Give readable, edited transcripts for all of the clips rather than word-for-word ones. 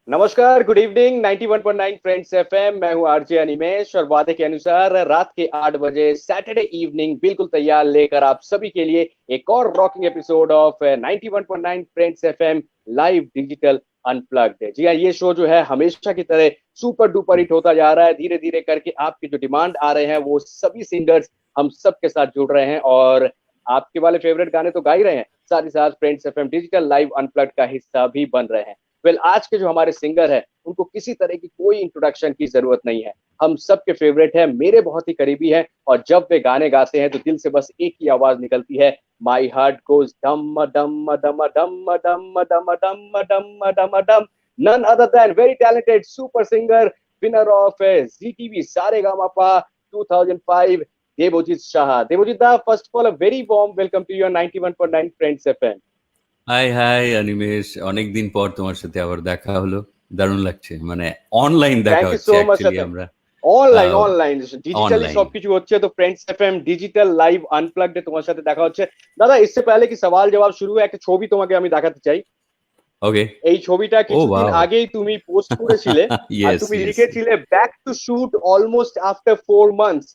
नमस्कार, good evening. 91.9 friends FM. मैं हूं आरजे अनिमेश और वादे के अनुसार रात के 8 बजे सैटरडे इवनिंग बिल्कुल तैयार लेकर आप सभी के लिए एक और rocking episode of 91.9 friends FM live digital unplugged. जी हाँ, ये शो जो है हमेशा की तरह सुपर डुपर हिट होता जा रहा है। धीरे धीरे करके आपके जो डिमांड आ रहे हैं वो सभी सिंगर्स हम सबके साथ जुड़ रहे हैं और आपके वाले फेवरेट गाने तो गा ही रहे हैं, साथ ही साथ friends FM digital live unplugged का हिस्सा भी बन रहे हैं। आज के जो हमारे सिंगर हैं उनको किसी तरह की कोई इंट्रोडक्शन की जरूरत नहीं है। हम सबके फेवरेट है, मेरे बहुत ही करीबी है और जब वे गाने गाते हैं तो दिल से बस एक ही आवाज निकलती है, माई हार्ट गोज डम डम डम डम डम डम डम डम डम डम। None other than very talented super singer, winner of Zee TV Sa Re Ga Ma Pa 2005, Devjit Shah. Devjit da, first of all a very warm welcome to your 91.9 friends FM. Hi hi Animesh, অনেকদিন পর তোমার সাথে আবার দেখা হলো। দারুণ লাগছে, মানে অনলাইন দেখা থ্যাংক ইউ হচ্ছে সো মাচ। অ্যাকচুয়ালি আমরা অনলাইন অনলাইন ডিজিটালি অনলাইন। সবকিছু হচ্ছে, তো friends FM digital live unplugged এ তোমার সাথে দেখা হচ্ছে। দাদা, इससे पहले কি সওয়াল জবাব শুরু হয়, একটা ছবি তোমাকে আমি দেখাতে চাই। ওকে। এই ছবিটা ও কিছুদিন ওয়াও। আগেই তুমি পোস্ট করেছিলে আর ইয়েস তুমি ইয়েস লিখেছিলে back to shoot almost after 4 months.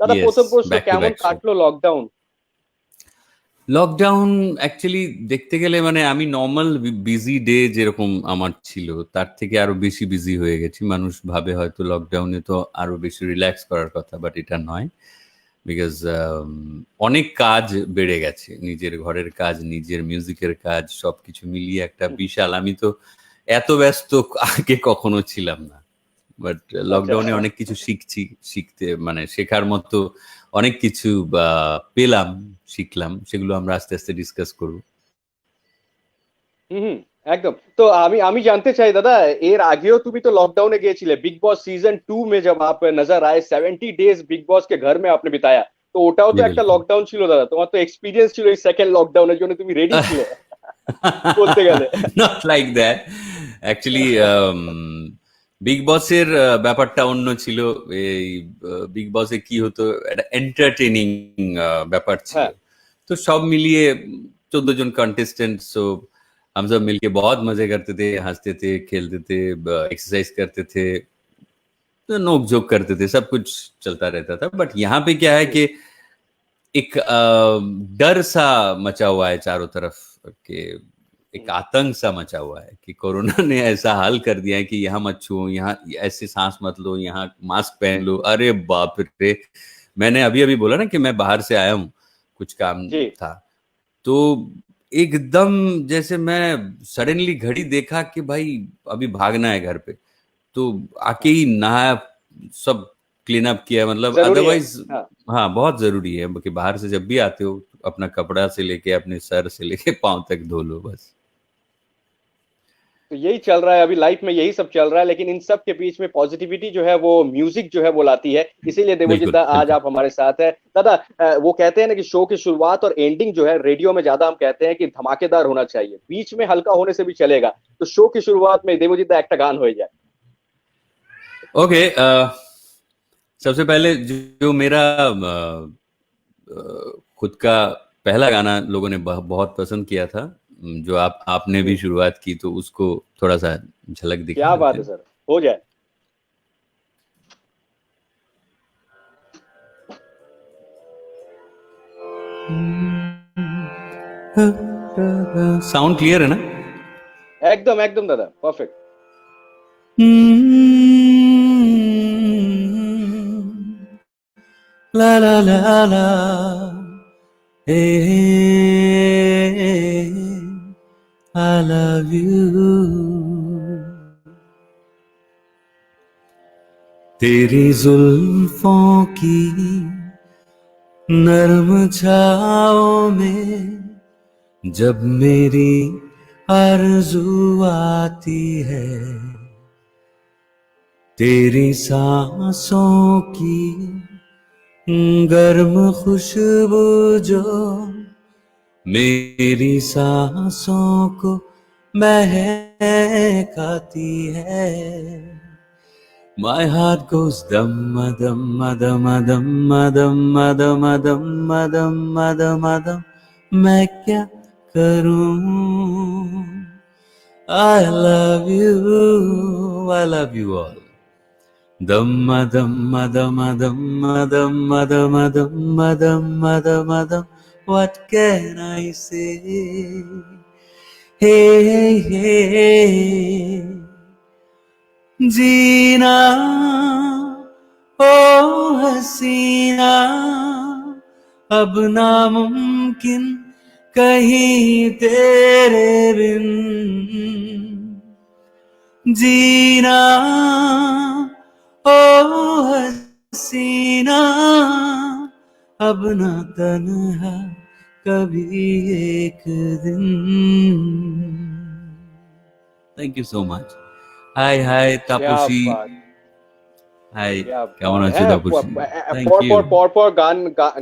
দাদা, ইয়েস, প্রথম প্রশ্ন, ব্যাক টু কেমন ব্যাক শো। কাটলো লকডাউন? লকডাউন অ্যাকচুয়ালি দেখতে গেলে মানে আমি নর্মাল বিজি ডে যেরকম আমার ছিল তার থেকে আরো বেশি বিজি হয়ে গেছি। মানুষ ভাবে হয়তো লকডাউনে তো আরো বেশি রিল্যাক্স করার কথা, বাট এটা নয়। বিকজ অনেক কাজ বেড়ে গেছে, নিজের ঘরের কাজ, নিজের মিউজিকের কাজ, সবকিছু মিলিয়ে একটা বিশাল। আমি তো এত ব্যস্ত আগে কখনো ছিলাম না, বাট আচ্ছা লকডাউনে আচ্ছা। অনেক কিছু শিখতে মানে শেখার মতো অনেক কিছু পেলাম, শিখলাম। সেগুলো আমরা আস্তে আস্তে ডিসকাস করবো। হুম হুম, একদম। তো আমি আমি জানতে চাই দাদা, এর আগেও তুমি তো লকडाউনে গিয়েছিলে বিগ বস सीजन 2 में, जब आप नजर आए 70 डेज बिग बॉस के घर में आपने बिताया, তো ওটাও তো জি একটা বিলকুল। লকডাউন ছিল দাদা। তোমার তো এক্সপিরিয়েন্স ছিল এই সেকেন্ড লকডাউনের জন্য, তুমি রেডি ছিলে বলতে গেলে। Not like that actually. Big বসের ব্যাপারটা অন্য ছিল। এই বিগ বসে কি হতো, একটা এন্টারটেনিং ব্যাপার ছিল। হ্যাঁ। तो सब मिलिए 14 जन कंटेस्टेंट, सो हम सब मिलके बहुत मजे करते थे, हंसते थे, खेलते थे, एक्सरसाइज करते थे, तो नोक झोंक करते थे, सब कुछ चलता रहता था। बट यहाँ पे क्या है कि एक डर सा मचा हुआ है चारों तरफ, कि एक आतंक सा मचा हुआ है कि कोरोना ने ऐसा हाल कर दिया है कि यहाँ मत छुओ, यहाँ ऐसे सांस मत लो, यहाँ मास्क पहन लो। अरे बाप रे! मैंने अभी अभी बोला ना कि मैं बाहर से आया हूँ, कुछ काम जी। था, तो एकदम जैसे मैं सडनली घड़ी देखा कि भाई अभी भागना है घर पे, तो आके हाँ, ही नहाया, सब क्लीन अप किया। मतलब जरूरी है। अदरवाइज हाँ, हाँ, बहुत जरूरी है कि बाहर से जब भी आते हो अपना कपड़ा से लेके अपने सर से लेके पांव तक धो लो बस। तो यही चल रहा है अभी लाइफ में, यही सब चल रहा है, लेकिन इन सब के बीच में पॉजिटिविटी जो है वो म्यूजिक जो है वो लाती है। इसीलिए देवजीत बिल्कुल दा आज बिल्कुल। आप हमारे साथ है। दादा, वो कहते हैं ना कि शो की शुरुआत और एंडिंग जो है रेडियो में ज्यादा हम कहते हैं कि धमाकेदार होना चाहिए, बीच में हल्का होने से भी चलेगा। तो शो की शुरुआत में देवजीत दा एक गान हो जाए। ओके। सबसे पहले जो मेरा खुद का पहला गाना लोगों ने बहुत पसंद किया था, जो आपने भी हम्म, शुरुआत की, तो उसको थोड़ा सा झलक दिखा क्या बात देते है हैं। सर, हो जाए। साउंड क्लियर है ना? एकदम एकदम दादा, perfect. La la la la, hey, I love you। तेरी जुल्फों की नर्म छाओं में जब मेरी आरज़ू आती है, तेरी सांसों की गर्म खुशबू जो मेरी सांसों को महकाती है, My heart goes dum dum dum dum dum dum dum dum dum dum। मैं क्या करूं I love you, I love you all. Damma damma damma damma damma damma damma damma damma dam. What can I say? Hey, hey, hey. जीना ओ हसीना अब नामुमकिन कहीं तेरे बिन जीना ओ हसीना अब ना तन्हा कभी एक दिन. Thank you so much. Hi, hi, क्या Taposhi. बात, Hi, क्या কেমন বাত আছো হ্যাঁ, তাপসী? Thank পর you. পর পর পর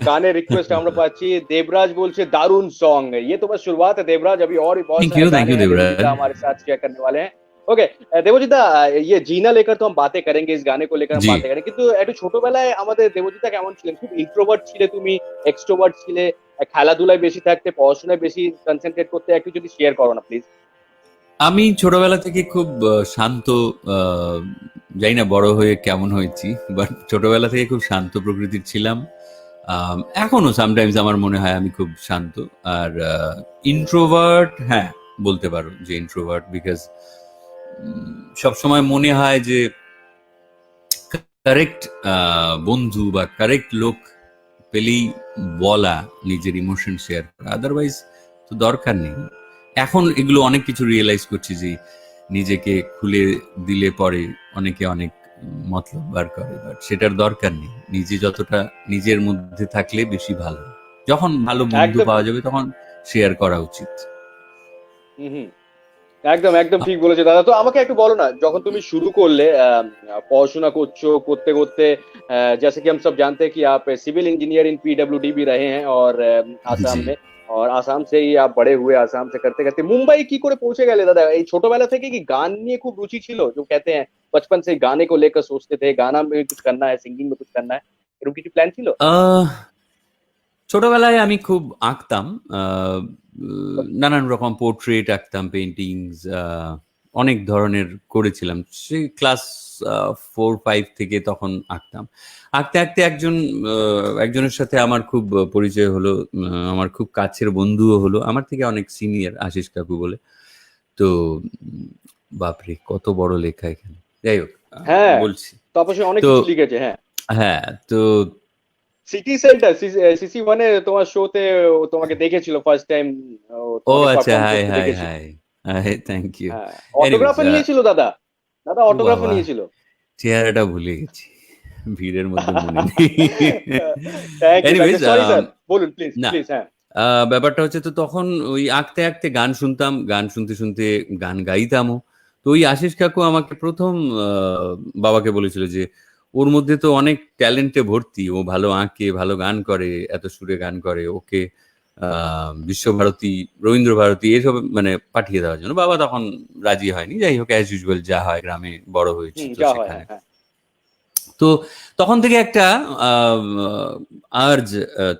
গানের রিকোয়েস্ট আমরা পাচ্ছি। দেবরাজ বলছে दारुण सॉन्ग है। ये तो बस शुरुआत है देवराज, अभी और भी बहुत सारे Thank गाने you, हैं देवराज. देवजीता हमारे साथ शेयर करने वाले हैं। ओके, দেবজিতা, ये জিনা लेकर तो हम बातें करेंगे, इस गाने को लेकर हम জি, बातें करेंगे, কিন্তু একটু ছোটবেলায় আমাদের দেবজিতা কেমন ছিলেন? খুব ইন্ট্রোভার্ট ছিলে তুমি, এক্সট্রোভার্ট ছিলে, খেলাধুলায় বেশি থাকতে, পড়াশোনায় বেশি কনসেন্ট্রেট করতে? একটু যদি শেয়ার করো না প্লিজ। আমি ছোটবেলা থেকে খুব শান্ত, জানি না বড় হয়ে কেমন হয়েছি, বাট ছোটবেলা থেকে খুব শান্ত প্রকৃতির ছিলাম। এখনো সামটাইমস আমার মনে হয় আমি খুব শান্ত। আর ইন্ট্রোভার্ট, হ্যাঁ বলতে পারো যে ইন্ট্রোভার্ট, বিকজ সবসময় মনে হয় যে কারেক্ট বন্ধু বা কারেক্ট লোক পেলেই বলা, নিজের ইমোশন শেয়ার করা, আদারওয়াইজ তো দরকার নেই। এখন এগুলো অনেক কিছু রিয়েলাইজ করছি যে নিজেকে খুলে দিলে পরে অনেকে অনেক মতলব বার করে, বাট সেটার দরকার নেই। নিজে যতটা নিজের মধ্যে থাকলে বেশি ভালো। যখন ভালো বন্ধু একদম। পাওয়া যাবে তখন শেয়ার করা উচিত। হুম হুম, একদম একদম ঠিক বলেছো দাদা। তো আমাকে একটু বলো না, যখন তুমি शुरू করলে पढ़ाशुना করছো, করতে করতে जैसे कि हम सब जानते हैं कि आप सिविल इंजीनियर इन पीडब्ल्यूडी भी रहे हैं, और आसाम জি। में, और आसाम से ही आप बड़े हुए, आसाम से करते करते मुंबई की করে পৌঁছে গেলে দাদা। এই ছোটবেলা থেকে কি গান নিয়ে খুব रुचि ছিল? जो कहते हैं बचपन से गाने को लेकर सोचते थे, गाना में कुछ करना है, सिंगिंग में कुछ करना है, এরকম কিছু প্ল্যান ছিল? আহ ছোটবেলায় আমি খুব আঁকতাম, নানান রকম পোর্ট্রেট আঁকতাম, পেন্টিংস অনেক ধরনের করেছিলাম। সেই ক্লাস 4-5 থেকে তখন আঁকতাম। আঁকতে আঁকতে একজনের সাথে আমার খুব পরিচয় হলো, আমার খুব কাছের বন্ধুও হলো, আমার থেকে অনেক সিনিয়র, আশিস কাকু বলে। তো বাপরে কত বড় লেখা এখানে, যাই হোক হ্যাঁ, বলছি। তপস্বী অনেক তো কিছু লিখেছে। হ্যাঁ, হ্যাঁ, তো সিটি সেন্টার সিসি ওয়ানে তোমার শোতে তোমাকে দেখেছিল ফার্স্ট টাইম, ও তোমাকে আচ্ছা, পারফর্ম হাই করতে হাই দেখেছিল। Hi hi, thank you. হ্যাঁ, এনিওয়েজ, অটোগ্রাফও নিয়েছিল দাদা। দাদা ও অটোগ্রাফও বাবা, নিয়েছিল। চেহারাটা ভুলে গেছি, ভিড়ের মধ্যে মনে নেই। Thank you, anyways, sorry sir, বলুন প্লিজ না, প্লিজ। হ্যাঁ। ব্যাপারটা হচ্ছে, তো তখন ওই আঁকতে আঁকতে গান শুনতাম, গান শুনতে শুনতে গান গাইতামও। তো ওই আশিস কাকু আমাকে প্রথম বাবাকে বলেছিল যে ওর মধ্যে তো অনেক ট্যালেন্টে ভর্তি, ও ভালো আঁকে, ভালো গান করে, এত সুরে গান করে, ওকে বিশ্বভারতী, রবীন্দ্র ভারতী এসব মানে পাঠিয়ে দেওয়ার জন্য। বাবা তখন রাজি হয়নি, যাই হোক অ্যাজ ইউজুয়াল যা হয়, গ্রামে বড় হয়েছি তো যা হয়, সেখানে। হ্যাঁ হ্যাঁ। তো তখন থেকে একটা আর্জ,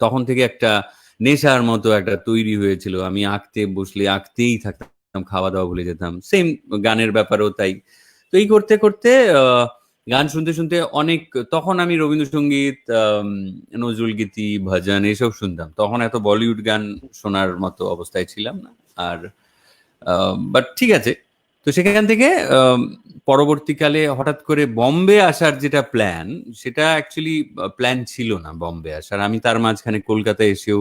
তখন থেকে একটা নেশার মতো একটা তৈরি হয়েছিল। আমি আঁকতে বসলে আঁকতেই থাকতাম, খাওয়া দাওয়া ভুলে যেতাম। সেম গানের ব্যাপারেও তাই। তো এই করতে করতে গান শুনতে শুনতে অনেক, তখন আমি রবীন্দ্রসঙ্গীত, নজরুল গীতি, ভজন এসব শুনতাম। তখন এত বলিউড গান শোনার মতো অবস্থায় ছিলাম না। আর বাট ঠিক আছে। তো সেখান থেকে পরবর্তীকালে হঠাৎ করে বম্বে আসার যেটা প্ল্যান, সেটা অ্যাকচুয়ালি প্ল্যান ছিল না বম্বে আসার। আমি তার মাঝখানে কলকাতায় এসেও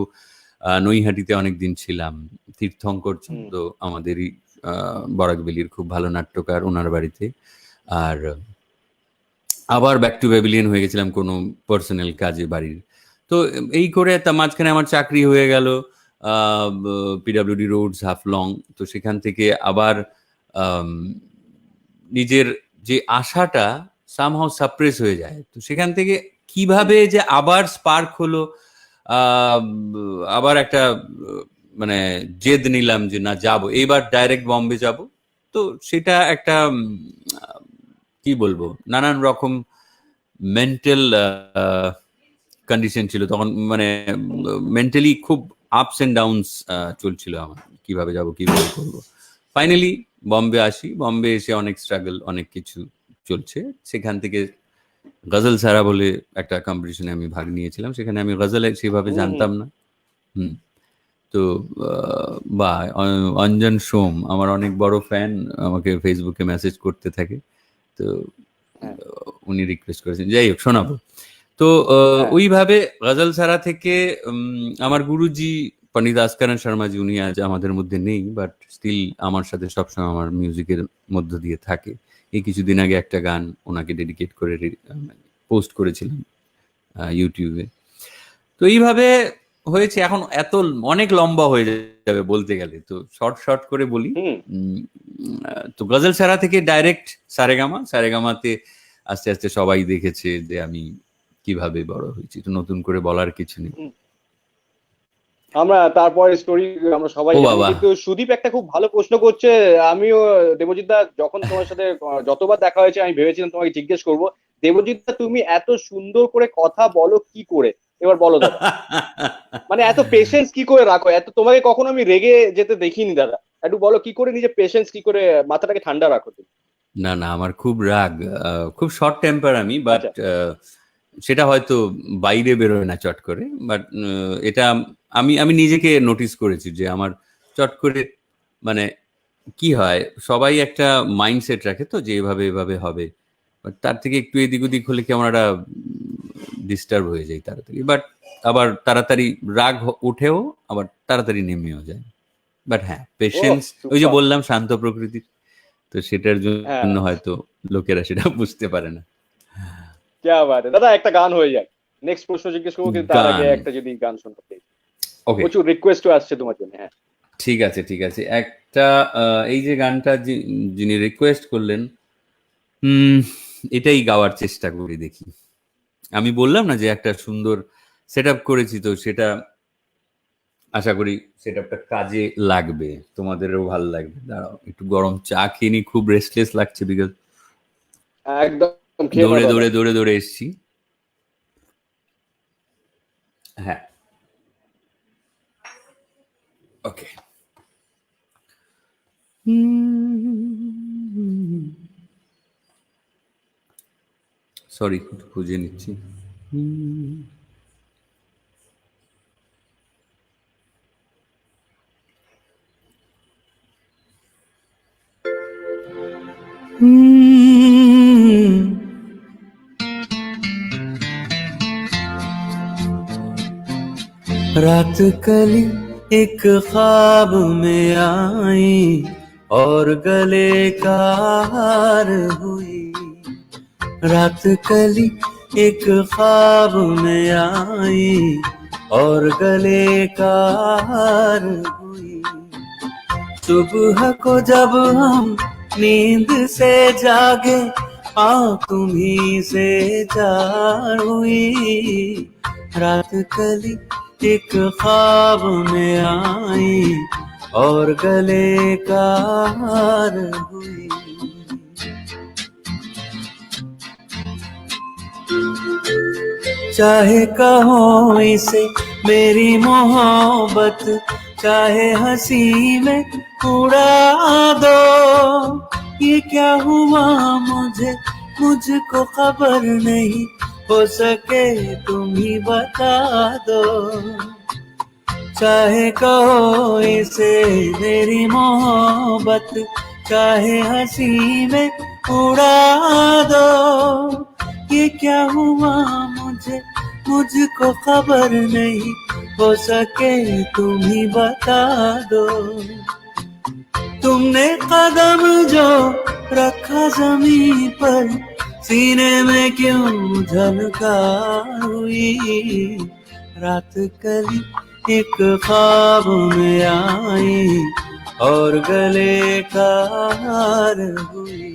নৈহাটিতে অনেকদিন ছিলাম। তীর্থঙ্কর চন্দ্র আমাদেরই বরাকবেলির খুব ভালো নাট্যকার, ওনার বাড়িতে। আর আবার ব্যাক টু প্যাভিলিয়ন হয়ে গেছিলাম কোনো পার্সোনাল কাজে বাড়ির। তো এই করে তার মাঝখানে আমার চাকরি হয়ে গেল পিডাব্লিউডি রোডস, হাফলং। তো সেখান থেকে আবার নিজের যে আশাটা সামহাও সাপ্রেস হয়ে যায়। তো সেখান থেকে কিভাবে যে আবার স্পার্ক হলো, আবার একটা মানে জেদ নিলাম যে না, যাব এইবার ডাইরেক্ট বম্বে যাব। তো সেটা একটা কি বলবো, নানান রকম মেন্টাল কন্ডিশন ছিল তখন, মানে মেন্টালি খুব আপস এন্ড ডাউনস চলছিল আমার, কিভাবে যাব কিভাবে করবো। ফাইনালি বম্বে আসি, বম্বে এসে অনেক স্ট্রাগল, অনেক কিছু চলছে। সেখান থেকে গজল সারা বলে একটা কম্পিটিশনে আমি ভাগ নিয়েছিলাম, সেখানে আমি গজলে সেভাবে জানতাম না। তো বা অঞ্জন সোম আমার অনেক বড় ফ্যান, আমাকে ফেসবুকে মেসেজ করতে থাকে, তো উনি রিকোয়েস্ট করেছেন, যাই হোক শোনাবো। তো ওইভাবে গজল সারা থেকে আমার গুরুজি পন্ডিত আসকারণ শর্মাজি, উনি আজ আমাদের মধ্যে নেই, বাট স্টিল আমার সাথে সবসময় আমার মিউজিকের মধ্য দিয়ে থাকে। এই কিছুদিন আগে একটা গান ওনাকে ডেডিকেট করে পোস্ট করেছিলাম ইউটিউবে। তো এইভাবে হয়েছে। এখন এত অনেক লম্বা হয়ে যাবে বলতে গেলে, তো শর্ট করে বলি। তো গজল সারা থেকে ডাইরেক্ট সারেগামা, সারেগামাতে আস্তে আস্তে সবাই দেখেছে যে আমি কিভাবে বড় হয়েছি, তো নতুন করে বলার কিছু নেই। আমরা তারপরে স্টোরি আমরা সবাই, কিন্তু সুদীপ একটা খুব ভালো প্রশ্ন করছে। আমিও দেবজিৎ দা, যখন তোমার সাথে যতবার দেখা হয়েছে আমি ভেবেছিলাম তোমাকে জিজ্ঞেস করবো, দেবজিৎ দা তুমি এত সুন্দর করে কথা বলো কি করে, এবার বলো দাদা। মানে এত পেশেন্স কি করে রাখো, এত তোমাকে কখনো আমি রেগে যেতে দেখিনি দাদা, একটু বলো কি করে নিজে পেশেন্স, কি করে মাথাটাকে ঠান্ডা রাখো তুমি? না আমার খুব রাগ, খুব শর্ট টেম্পার আমি, বাট সেটা হয়তো বাইরে বেরোয় না চট করে, বাট এটা আমি নিজেকে নোটিস করেছি যে আমার চট করে মানে কি হয়, সবাই একটা মাইন্ডসেট রাখে তো যে এভাবে হবে, বাট তার থেকে একটু এদিক ওদিক হলে কেমন একটা ডিস্টার্ব হয়ে যায় তাড়াতাড়ি, বাট আবার তাড়াতাড়ি রাগ উঠেও আবার তাড়াতাড়ি নেমেও যায়। বাট হ্যাঁ, পেশেন্স, ওই যে বললাম শান্ত প্রকৃতির, তো সেটার জন্য হয়তো লোকেরা সেটা বুঝতে পারে না। क्या बात है দাদা, একটা গান হয়ে যায়, নেক্সট প্রশ্ন জিজ্ঞেস করবো, কিন্তু তার আগে একটা যদি গান শোনাতে প্লিজ। ওকে, প্রচুর রিকোয়েস্টও আসছে তোমার জন্য। হ্যাঁ ঠিক আছে একটা এই যে গানটা যিনি রিকোয়েস্ট করলেন, এটাই গাওয়ার চেষ্টা করি, দেখি। আমি বললাম না যে একটা সুন্দর সেট আপ করেছি, তো সেটা আশা করি সেট আপটা কাজে লাগবে, তোমাদেরও ভালো লাগবে। দাঁড়াও একটু গরম চা খেয়ে নি, খুব রেস্টলেস লাগছে বিকজ একদম দৌড়ে এসছি। হ্যাঁ ওকে, সরি খুঁজে নিচ্ছি। रात कली एक ख्वाब में आई और गले का हार हुई, रात कली एक ख्वाब में आई और गले का हार हुई, सुबह को जब हम नींद से जागे तुम्हीं से जार हुई, रात कली एक ख्वाब में आई और गले का हार हुई। चाहे कहो इसे मेरी मोहब्बत, चाहे हंसी में उड़ा दो, ये क्या हुआ मुझको खबर नहीं, हो सके तुम ही बता दो। चाहे कहो इसे मेरी मोहब्बत, चाहे हंसी में उड़ा दो, ये क्या हुआ मुझको खबर नहीं, हो सके तुम ही बता दो। तुमने कदम जो रखा जमीन पर, सीने में क्यों झनकार हुई, रात कली एक ख्वाब में आई और गले का हार हुई।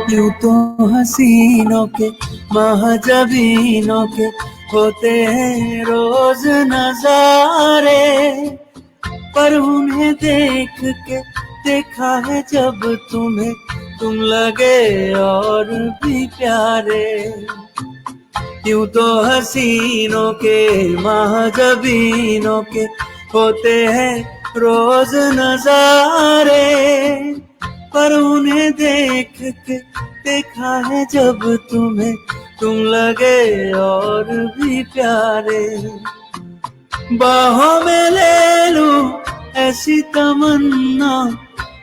यूं तो हसीनों के महाजबीनों के होते हैं रोज नजारे, पर उन्हें देख के देखा है जब तुम्हें, तुम लगे और भी प्यारे। यूं तो हसीनों के महाजबीनों के होते हैं रोज नजारे, पर उन्हें देख के देखा है जब तुम्हें, तुम लगे और भी प्यारे। बाहों में ले लूं ऐसी तमन्ना,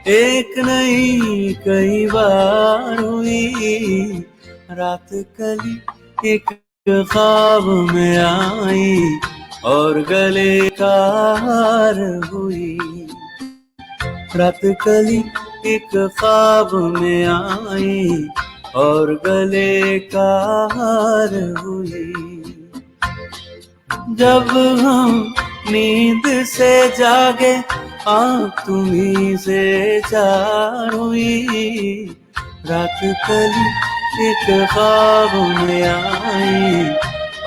एक नहीं कई बार हुई, रात कली एक ख्वाब में आई और गले का हार हुई, रात कली एक ख्वाब में आई और गले का हार हुई। जब हम नींद से जागे आँख तुम्हीं से चार हुई, रात कली एक ख्वाब में आई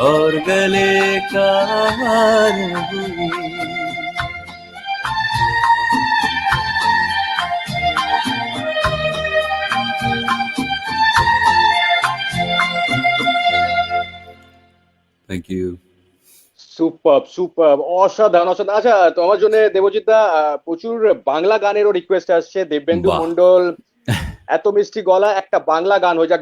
और गले का हार हुई। Thank you. সুপার সুপার, অসাধারণ অসাধারণ। আচ্ছা, তো আমার জন্য দেবজিৎ দা প্রচুর বাংলা গানেরও রিকোয়েস্ট আসছে। দেববেন্দু বাহ। মন্ডল এত মিষ্টি গলা, একটা বাংলা গান হয়ে যাক।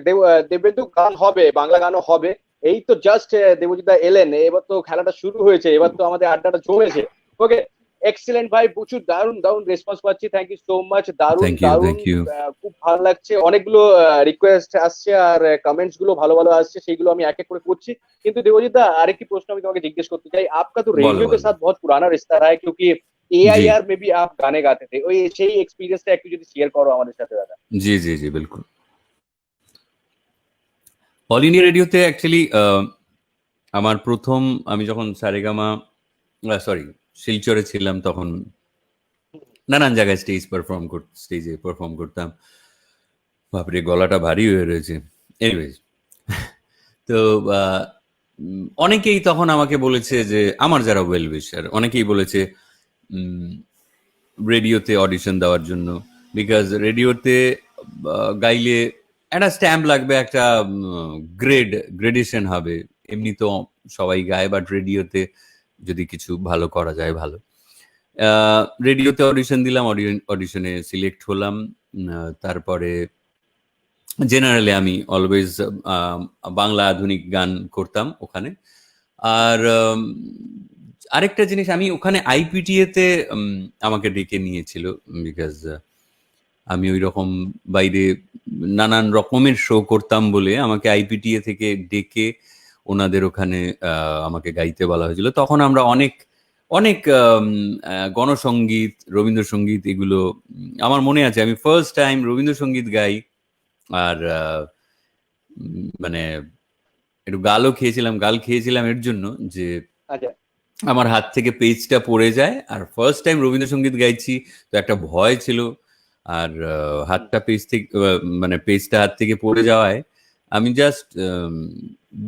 দেববেন্দু গান হবে, বাংলা গানও হবে। এই তো জাস্ট দেবজিৎ দা এলেন, এবার তো খেলাটা শুরু হয়েছে, এবার তো আমাদের আড্ডাটা জমেছে। ওকে, এক্সিলেন্ট ভাই, প্রচুর দারুণ দারুণ রেসপন্স পাচ্ছি। থ্যাংক ইউ সো মাচ, দারুণ Thank you, দারুণ, thank you. খুব ভালো লাগছে। অনেকগুলো রিকোয়েস্ট আসছে আর কমেন্টস গুলো ভালো ভালো আসছে, সেইগুলো আমি এক এক করে করছি। কিন্তু देवजीत दा আরেকটি প্রশ্ন আমি তোমাকে জিজ্ঞেস করতে চাই। आपका तो रेडियो के বলো। साथ बहुत पुराना रिश्ता रहा है, क्योंकि AIR में भी आप गाने गाते थे। ওই সেই এক্সপেরিয়েন্সটা একটু যদি শেয়ার করো আমাদের সাথে দাদা। জি জি জি বিলকুল। অল ইন্ডিয়া রেডিওতে অ্যাকচুয়ালি আমার প্রথম, আমি যখন সারেগামা সরি শিলচরে ছিলাম তখন নানান জায়গায় স্টেজে পারফর্ম করতাম। বাপরে গলাটা ভারী হয়ে রয়েছে। এনিওয়েজ, তো অনেকেই তখন আমাকে বলেছে যে, আমার যারা ওয়েল উইশার অনেকেই বলেছে রেডিওতে অডিশন দেওয়ার জন্য, বিকজ রেডিওতে গাইলে একটা স্ট্যাম্প লাগবে, একটা গ্রেডেশন হবে। এমনি তো সবাই গায়, বাট রেডিওতে যদি কিছু ভালো করা যায় ভালো। রেডিওতে অডিশন দিলাম, অডিশনে সিলেক্ট হলাম। তারপরে জেনারেলি আমি অলওয়েজ বাংলা আধুনিক গান করতাম ওখানে। আর আরেকটা জিনিস, আমি ওখানে আইপিটিএতে আমাকে ডেকে নিয়েছিল, বিকজ আমি ওই রকম বাইরে নানান রকমের শো করতাম বলে আমাকে আইপিটিএ থেকে ডেকে ওনাদের ওখানে আমাকে গাইতে বলা হয়েছিল। তখন আমরা অনেক অনেক গণসঙ্গীত, রবীন্দ্রসঙ্গীত, এগুলো আমার মনে আছে। আমি ফার্স্ট টাইম রবীন্দ্রসঙ্গীত গাই, আর মানে একটু গাল খেয়েছিলাম এর জন্য যে আমার হাত থেকে পেজটা পড়ে যায়। আর ফার্স্ট টাইম রবীন্দ্রসঙ্গীত গাইছি, তো একটা ভয় ছিল। আর হাতটা পেজটা হাত থেকে পড়ে যাওয়ায় আমি জাস্ট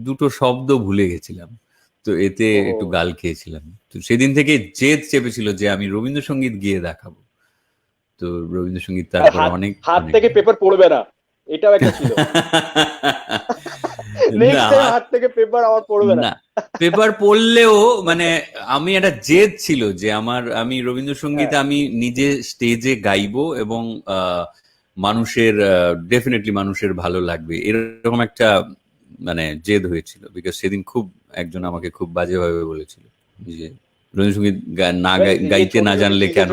দুটো শব্দ ভুলে গেছিলাম, তো এতে একটু গাল খেয়েছিলাম। তো সেদিন থেকে জেদ চেপেছিল যে আমি রবীন্দ্রসঙ্গীত গিয়ে দেখাবো। তো রবীন্দ্রসঙ্গীত তারপর অনেক হাত থেকে পেপার পড়বে না, এটাও একটা ছিল। হাত থেকে পেপার আমার পড়বে না, পেপার পড়লেও মানে আমি একটা জেদ ছিল যে আমি রবীন্দ্রসঙ্গীত আমি নিজে স্টেজে গাইবো এবং ডেফিনেটলি মানুষের ভালো লাগবে, এরকম একটা মানে জেদ হয়েছিল। বিকজ সেদিন একজন আমাকে খুব বাজেভাবে বলেছিল যে রবীন্দ্রসঙ্গীত গাইতে না জানলে কেন।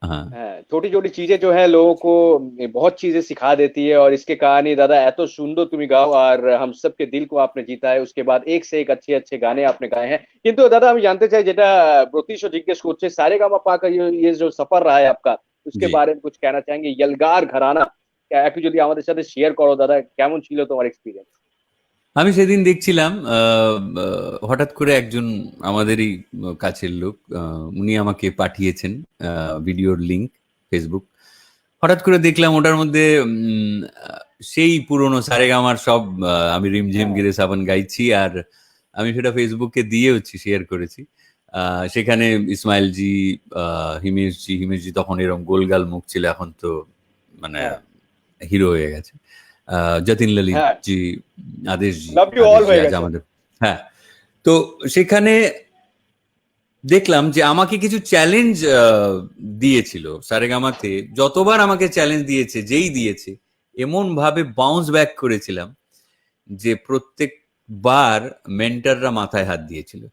हाँ, छोटी छोटी चीजें जो है लोगों को बहुत चीजें सिखा देती है, और इसके कारण ही दादा एतो सुंदर तुम गाओ और हम सबके दिल को आपने जीता है। उसके बाद एक से एक अच्छे अच्छे गाने आपने गाए हैं। किंतु दादा हम जानते चाहे जेटा ब्रतीश जिज्ञेस করছে सारेगामापा का ये जो सफर रहा है आपका, उसके बारे में कुछ कहना चाहेंगे? यलगार घराना একটু যদি আমাদের সাথে শেয়ার করো দাদা, কেমন ছিল তোমার এক্সপেরিয়েন্স? আমি সেদিন দেখছিলাম হঠাৎ করে একজন আমাদেরই কাছের লোক, উনি আমাকে পাঠিয়েছেন ভিডিওর লিংক ফেসবুক। হঠাৎ করে দেখলাম ওটার মধ্যে সেই পুরনো সারেগামার সব আমি রিমঝিম গিরে সাবন গাইছি, আর আমি সেটা ফেসবুকে দিয়েওছি, শেয়ার করেছি। সেখানে ইসমাইলজি, হিমেশজি তখন এরকম গোলগাল মুখ ছিল, এখন তো মানে হিরো হয়ে গেছে। যতীন ললিত জি, আদেশজি, আজ আমাদের, হ্যাঁ। তো সেখানে দেখলাম যে আমাকে কিছু চ্যালেঞ্জ দিয়েছিল সারেগামাতে। যতবার আমাকে চ্যালেঞ্জ দিয়েছে, যেই দিয়েছে, এমন ভাবে বাউন্স ব্যাক করেছিলাম যে প্রত্যেকবার মেন্টররা মাথায় হাত দিয়েছিল।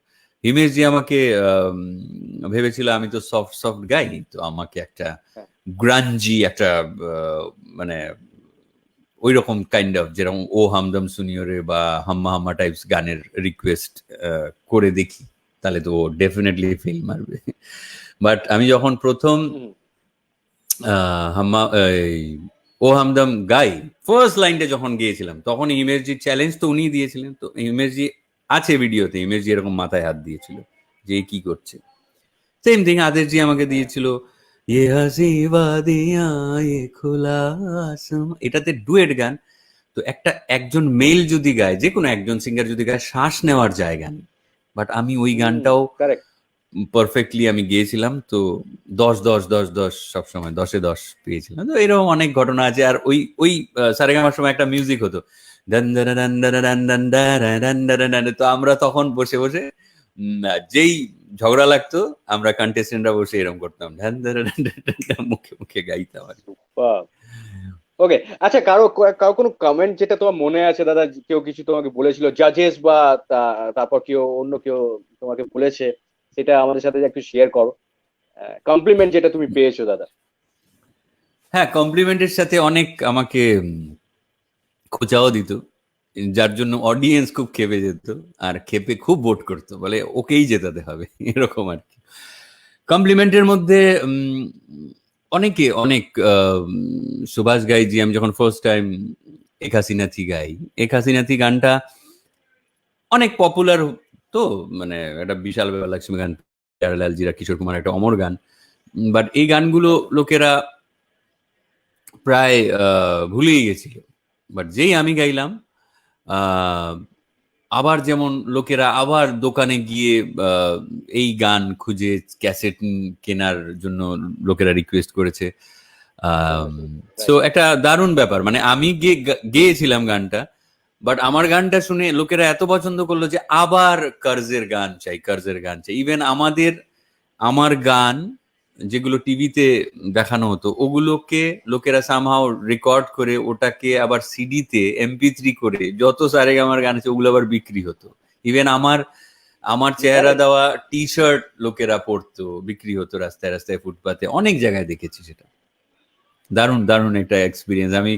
হিমেশজি আমাকে ভেবেছিল আমি তো সফট সফট গাই, তো আমাকে একটা গ্রাঞ্জি একটা মানে ওই রকম কাইন্ড অফ, যেরকম ও হামদম সুনিয়রে বা হাম্মা হাম্মা টাইপস গানের রিকোয়েস্ট করে দেখি, তাহলে তো ও ডেফিনেটলি ফেল মারবে। বাট আমি যখন প্রথম হাম্মা ও হামদম গাই ফার্স্ট লাইনটা যখন গিয়েছিলাম, তখন হিমেশজি চ্যালেঞ্জ তো উনি দিয়েছিলেন। তো হিমেশজি আছে ভিডিওতে, হিমেশজি এরকম মাথায় হাত দিয়েছিল যে কি করছে। সেম থিং আদেশজি আমাকে দিয়েছিল, ये हंसी वादियां ये खुला आसमां, এটাতে ডুয়েট গান। তো একজন মেল যদি গায়, যে কোনো একজন সিঙ্গার যদি গায়, শ্বাস নেওয়ার জায়গা নেই। বাট আমি ওই গানটাও পারফেক্টলি আমি গিয়েছিলাম। তো 10 সবসময় 10-এ 10 পেয়েছিলাম। তো এরকম অনেক ঘটনা আছে। আর ওই সারেগামার সময় একটা মিউজিক হতো, তো আমরা তখন বসে বসে যেই ঝগড়া লাগতো, আমরা কন্টেস্টেন্টরা বসে এরকম করতাম, মুখে মুখে গাইতাম আর কি। ওকে, আচ্ছা, কারো কোনো কমেন্ট যেটা তোমার মনে আছে দাদা, কেউ কিছু তোমাকে বলেছিল, জাজেস বা তারপর অন্য কেউ তোমাকে বলেছে, সেটা আমাদের সাথে একটু শেয়ার করো, কমপ্লিমেন্ট যেটা তুমি পেয়েছো দাদা। হ্যাঁ, কমপ্লিমেন্টের সাথে অনেক আমাকে খোঁচাও দিত, যার জন্য অডিয়েন্স খুব খেপে যেত, আর খেপে খুব ভোট করতো, বলে ওকেই জেতাতে হবে, এরকম আর কি। কমপ্লিমেন্টের মধ্যে অনেক সুভাষ গাইজি, আমি যখন ফার্স্ট টাইম এক হাসিনা থি গাই, এক হাসিনা থি গানটা অনেক পপুলার, তো মানে একটা বিশাল ব্যাপার, লক্ষ্মীকান্ত, প্যারালালজিরা, কিশোর কুমার, একটা অমর গান। বাট এই গানগুলো লোকেরা প্রায় ভুলেই গেছিল। বাট যেই আমি গাইলাম, আবার যেমন লোকেরা আবার দোকানে গিয়ে এই গান খুঁজে ক্যাসেট কেনার জন্য লোকেরা রিকোয়েস্ট করেছে। সো একটা দারুণ ব্যাপার, মানে আমি গেয়েছিলাম গানটা, বাট আমার গানটা শুনে লোকেরা এত পছন্দ করলো যে আবার কর্জের গান চাই। ইভেন আমার গান যেগুলো টিভিতে দেখানো হতো, ওগুলোকে লোকেরা সামহাও রেকর্ড করে ওটাকে আবার সিডিতে MP3 করে যত সারেগামার গান আছে ওগুলো আবার বিক্রি হতো। ইভেন আমার চেহারা দেওয়া টি শার্ট লোকেরা পরতো, বিক্রি হতো রাস্তায় রাস্তায়, ফুটপাতে, অনেক জায়গায় দেখেছি সেটা। দারুণ একটা এক্সপিরিয়েন্স। আমি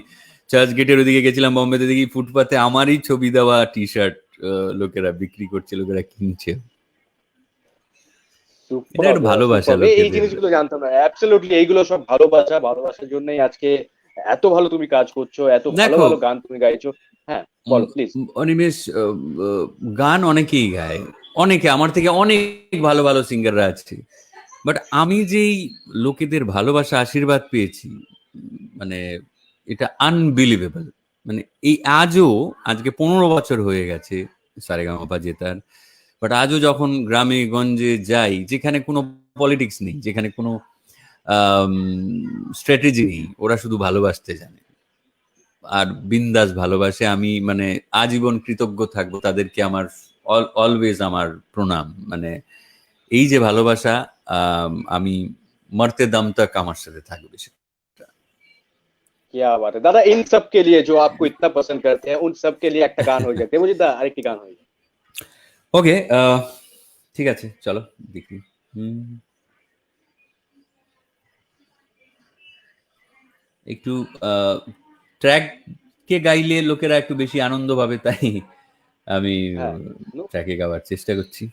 চার্চ গেটের ওদিকে গেছিলাম বোম্বেতে, দেখি ফুটপাতে আমারই ছবি দেওয়া টি শার্ট লোকেরা বিক্রি করছে, লোকেরা কিনছে। ভালোবাসা, এই জিনিসগুলো জানতাম না, অ্যাবসলিউটলি এইগুলো সব ভালোবাসার জন্যই আজকে এত ভালো তুমি কাজ করছো, এত ভালো ভালো গান তুমি গাইছো। হ্যাঁ, বলো প্লিজ। অনিমেষ, গান অনেকেই গায়, অনেকে আমার থেকে অনেক ভালো ভালো সিঙ্গাররা আছে, বাট আমি যেই লোকেদের ভালোবাসা আশীর্বাদ পেয়েছি, মানে এটা আনবিলিভেবল। মানে এই আজকে 15 বছর হয়ে গেছে সারেগামাপা জেতার, বাট আজও যখন গ্রামে গঞ্জে যাই, যেখানে কোনো পলিটিক্স নেই, যেখানে কোনো স্ট্র্যাটেজি নেই, ওরা শুধু ভালোবাসতে জানে আর বিন্দাস ভালোবাসে। আমি মানে আজীবন কৃতজ্ঞ থাকবো তাদেরকে, আমার অলওয়েজ আমার প্রণাম। মানে এই যে ভালোবাসা, আমি মরতে দম তক আমার সাথে থাকবে। क्या बात है दादा, इन सब के लिए जो आपको इतना पसंद करते हैं, उन सब के लिए একটা গান হয়ে যাবে মুজিদা, আরেকটি গান হয়ে যাবে। ওকে, ঠিক আছে, চলো দেখি। একটু ট্র্যাক কে গাইলে লোকেরা একটু বেশি আনন্দ পাবে, তাই আমি ট্র্যাকে গাওয়ার চেষ্টা করছি।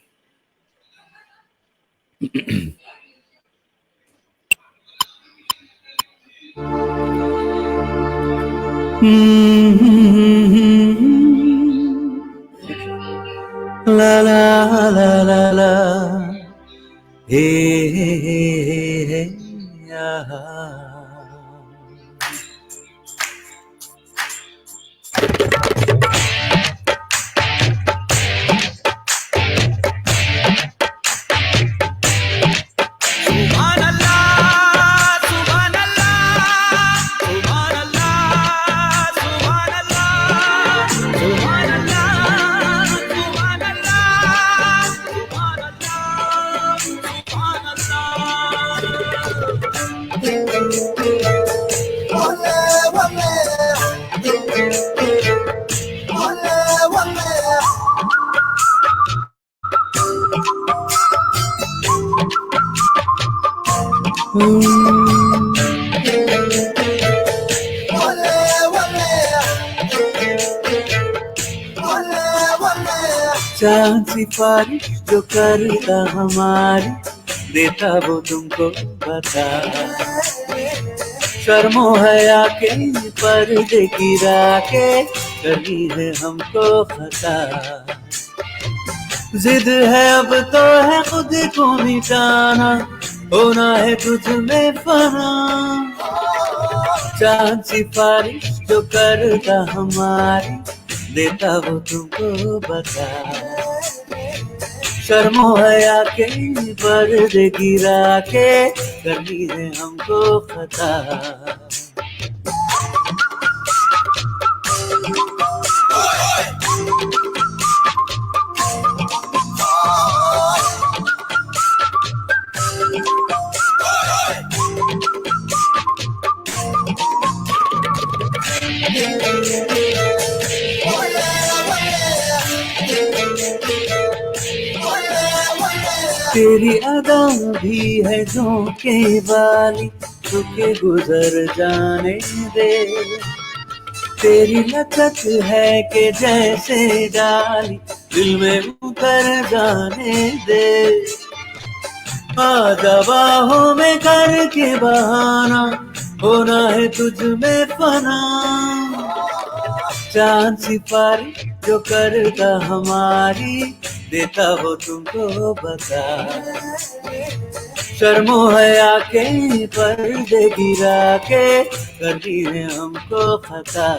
লা লা লা লা লা, হে হে হে হে, আহা। चांद सिफारिश जो करता हमारी, देता वो तुमको बता। शर्मो हया के पर्दे गिरा के करनी है हमको खता। जिद है अब तो है खुद को मिटाना, होना है तुझ में फना। चांद सिफारिश जो करता हमारी, देता वो तुमको बता। शर्मो हया के पर्दे गिरा के करनी है हमको खता। तेरी अदा भी है झोंके वाली, झुके गुजर जाने दे। तेरी लचक है कि जैसे डाली, दिल में उतर जाने दे। आजा बाहों में करके बहाना, होना है तुझ में फना। चांद सिफारिश जो करता हमारी, देता वो तुमको बता। शर्मो हया के पर्दे गिरा के करनी है हमको खता।